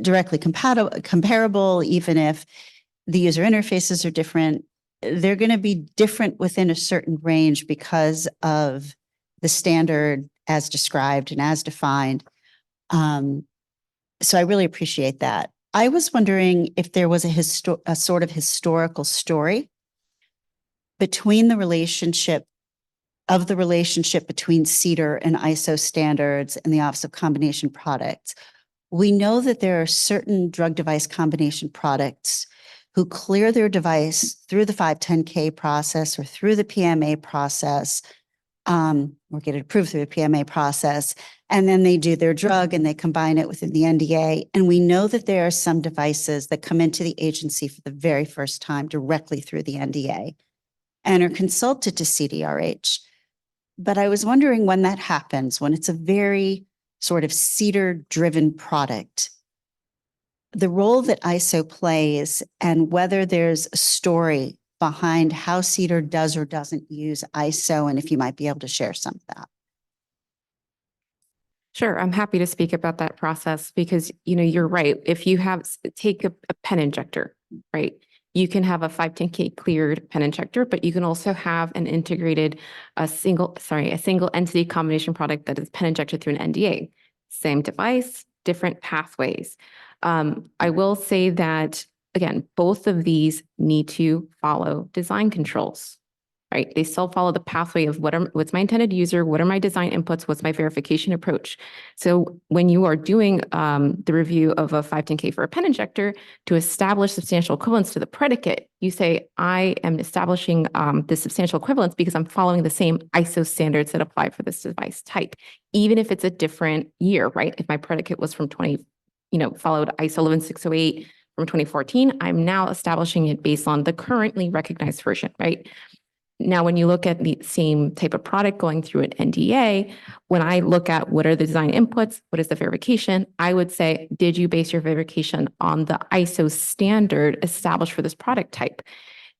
directly comparable, even if the user interfaces are different, they're going to be different within a certain range because of the standard as described and as defined. So I really appreciate that. I was wondering if there was a sort of historical story between the relationship between CEDAR and ISO standards and the Office of Combination Products. We know that there are certain drug device combination products who clear their device through the 510K process or through the PMA process, or get it approved through the PMA process, and then they do their drug and they combine it within the NDA. And we know that there are some devices that come into the agency for the very first time directly through the NDA and are consulted to CDRH. But I was wondering when that happens, when it's a very sort of CEDAR-driven product, the role that ISO plays and whether there's a story behind how CEDAR does or doesn't use ISO, and if you might be able to share some of that. Sure, I'm happy to speak about that process because, you're right. If you take a pen injector, right, you can have a 510K cleared pen injector, but you can also have an integrated, a single entity combination product that is pen injected through an NDA. Same device, different pathways. I will say that, again, both of these need to follow design controls, right? They still follow the pathway of what's my intended user, what are my design inputs, what's my verification approach. So when you are doing the review of a 510K for a pen injector to establish substantial equivalence to the predicate, you say, I am establishing the substantial equivalence because I'm following the same ISO standards that apply for this device type, even if it's a different year, right? If my predicate was from followed ISO 11608 from 2014, I'm now establishing it based on the currently recognized version, right? Now, when you look at the same type of product going through an NDA, when I look at what are the design inputs, what is the verification, I would say, did you base your verification on the ISO standard established for this product type?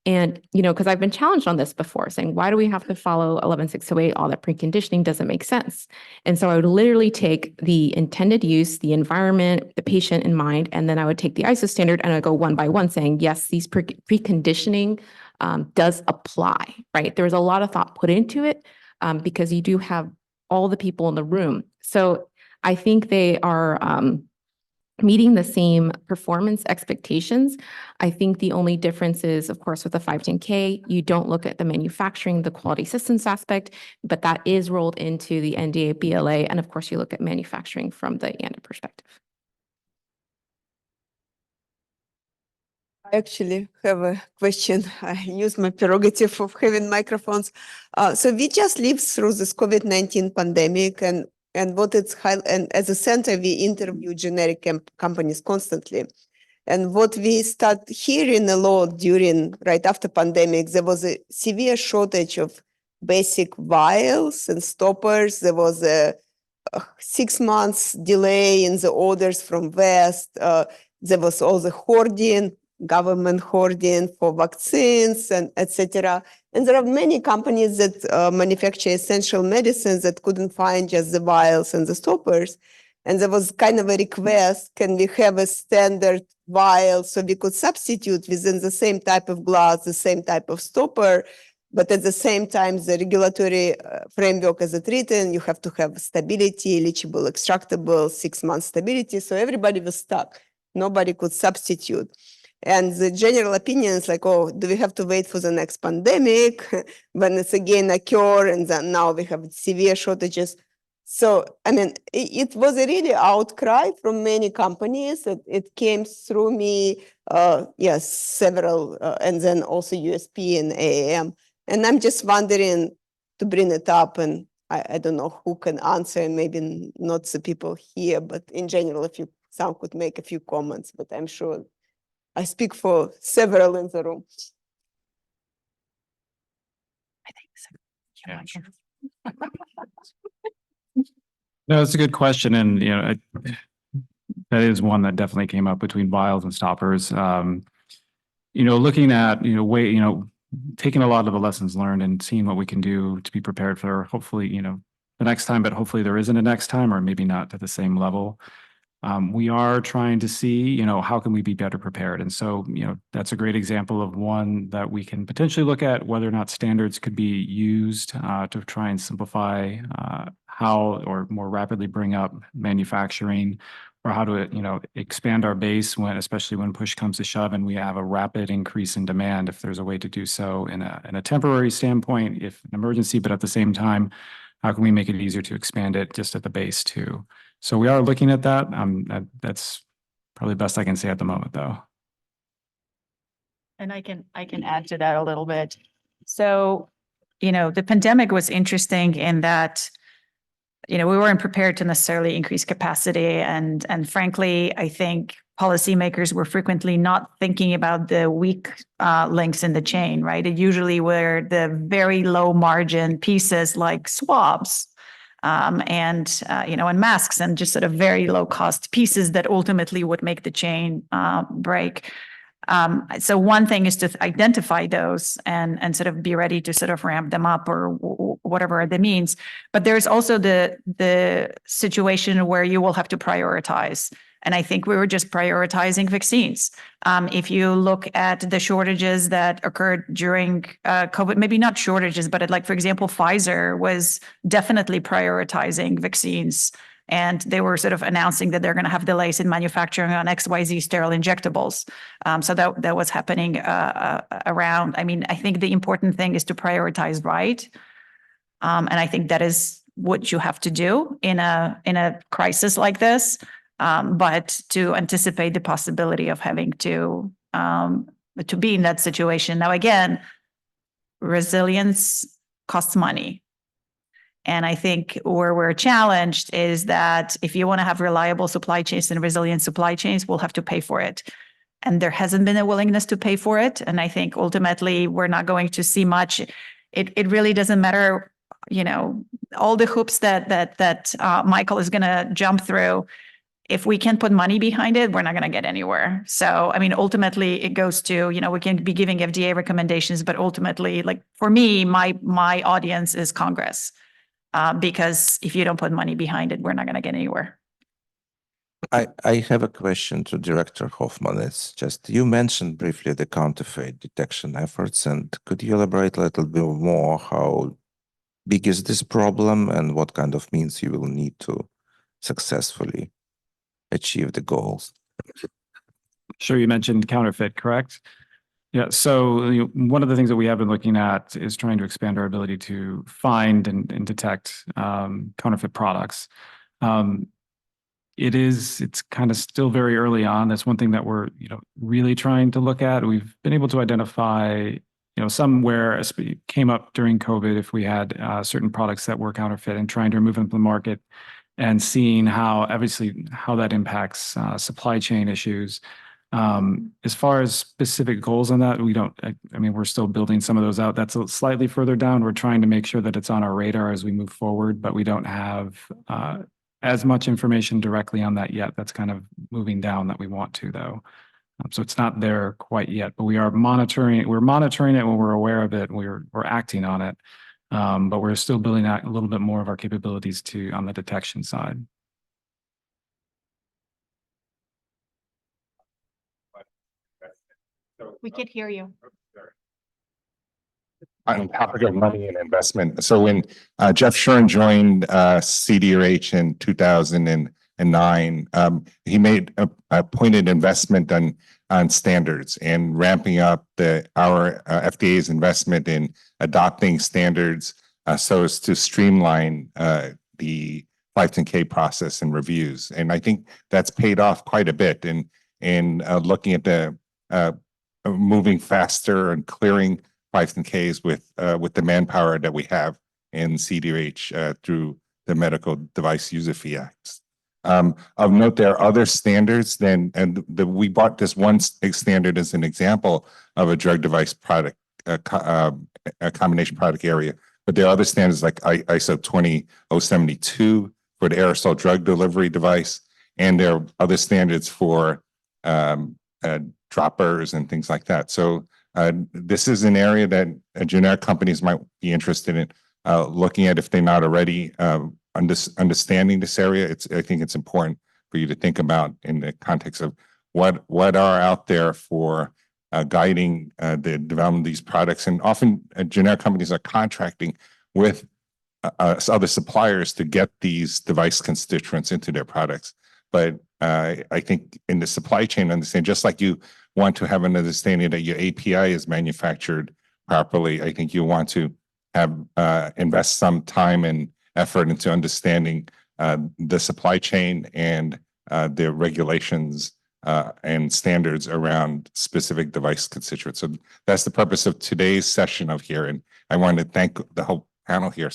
And, because I've been challenged on this before, saying, why do we have to follow 11608? All that preconditioning doesn't make sense. And so I would literally take the intended use, the environment, the patient in mind, and then I would take the ISO standard and I go one by one saying, yes, these preconditioning does apply, right? There was a lot of thought put into it because you do have all the people in the room. So I think they are meeting the same performance expectations. I think the only difference is, of course, with the 510K, you don't look at the manufacturing, the quality systems aspect, but that is rolled into the NDA BLA. And of course, you look at manufacturing from the ANDA perspective. I actually have a question. I use my prerogative of having microphones. So we just lived through this COVID-19 pandemic, and what it's and as a center, we interview generic companies constantly. And what we start hearing a lot right after pandemic, there was a severe shortage of basic vials and stoppers. There was a 6 months delay in the orders from West. There was all the hoarding, government hoarding for vaccines and etc. And there are many companies that manufacture essential medicines that couldn't find just the vials and the stoppers. And there was kind of a request, can we have a standard vial so we could substitute within the same type of glass, the same type of stopper, but at the same time, the regulatory framework as it's written, you have to have stability, leachable, extractable, 6 months stability. So everybody was stuck. Nobody could substitute. And the general opinion is like, oh, do we have to wait for the next pandemic when it's again occur? And then now we have severe shortages. So, I mean, it was a really outcry from many companies. It came through me, yes, several, and then also USP and AAM. And I'm just wondering to bring it up, and I don't know who can answer, maybe not the people here, but in general, if some could make a few comments, but I'm sure I speak for several in the room. I think so. Yeah, sure. No, it's a good question. And, that is one that definitely came up between vials and stoppers. Looking at, taking a lot of the lessons learned and seeing what we can do to be prepared for hopefully, the next time, but hopefully there isn't a next time, or maybe not to the same level. We are trying to see, how can we be better prepared? And so, that's a great example of one that we can potentially look at whether or not standards could be used to try and simplify how or more rapidly bring up manufacturing, or how to, expand our base especially when push comes to shove and we have a rapid increase in demand, if there's a way to do so in a temporary standpoint, if an emergency, but at the same time, how can we make it easier to expand it just at the base too? So we are looking at that. That's probably the best I can say at the moment, though. And I can add to that a little bit. So, the pandemic was interesting in that, we weren't prepared to necessarily increase capacity. And frankly, I think policymakers were frequently not thinking about the weak links in the chain, right? It usually were the very low margin pieces like swabs, and masks, and just sort of very low cost pieces that ultimately would make the chain break. So one thing is to identify those and sort of be ready to sort of ramp them up or whatever that means. But there's also the situation where you will have to prioritize. And I think we were just prioritizing vaccines. If you look at the shortages that occurred during COVID, maybe not shortages, but like, for example, Pfizer was definitely prioritizing vaccines. And they were sort of announcing that they're going to have delays in manufacturing on XYZ sterile injectables. So that was happening around. I mean, I think the important thing is to prioritize right. And I think that is what you have to do in a crisis like this. But to anticipate the possibility of having to be in that situation. Now, again, resilience costs money. And I think where we're challenged is that if you want to have reliable supply chains and resilient supply chains, we'll have to pay for it. And there hasn't been a willingness to pay for it. And I think ultimately we're not going to see much. It really doesn't matter, you know, all the hoops that Michael is going to jump through. If we can't put money behind it, we're not going to get anywhere. So, I mean, ultimately it goes to, you know, we can be giving FDA recommendations, but ultimately, like for me, my audience is Congress. Because if you don't put money behind it, we're not going to get anywhere. I have a question to Director Hoffmann. It's just, you mentioned briefly the counterfeit detection efforts, and could you elaborate a little bit more how big is this problem and what kind of means you will need to successfully achieve the goals? Sure, you mentioned counterfeit, correct? Yeah, so one of the things that we have been looking at is trying to expand our ability to find and detect counterfeit products. It's kind of still very early on. That's one thing that we're really trying to look at. We've been able to identify some where came up during COVID if we had certain products that were counterfeit and trying to remove them from the market and seeing how that impacts supply chain issues. As far as specific goals on that, we're still building some of those out. That's slightly further down. We're trying to make sure that it's on our radar as we move forward, but we don't have as much information directly on that yet. That's kind of moving down that we want to, though. So it's not there quite yet, but we are monitoring. We're monitoring it when we're aware of it. And we're acting on it, but we're still building out a little bit more of our capabilities on the detection side. We could hear you. On topic of money and investment. So when Jeff Shuren joined CDRH in 2009, he made a pointed investment on standards and ramping up our FDA's investment in adopting standards so as to streamline the 510K process and reviews. And I think that's paid off quite a bit in looking at the moving faster and clearing 510Ks with the manpower that we have in CDRH through the Medical Device User Fee Act. Of note, there are other standards we brought this one standard as an example of a drug device product, a combination product area. But there are other standards like ISO 20072 for the aerosol drug delivery device, and there are other standards for droppers and things like that. So this is an area that generic companies might be interested in looking at if they're not already understanding this area. I think it's important for you to think about in the context of what are out there for guiding the development of these products. And often generic companies are contracting with other suppliers to get these device constituents into their products. But I think in the supply chain, understand, just like you want to have an understanding that your API is manufactured properly, I think you want to have invest some time and effort into understanding the supply chain and the regulations and standards around specific device constituents. So that's the purpose of today's session here. And I want to thank the whole panel here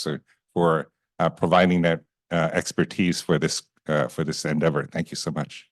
for providing that expertise for this endeavor. Thank you so much.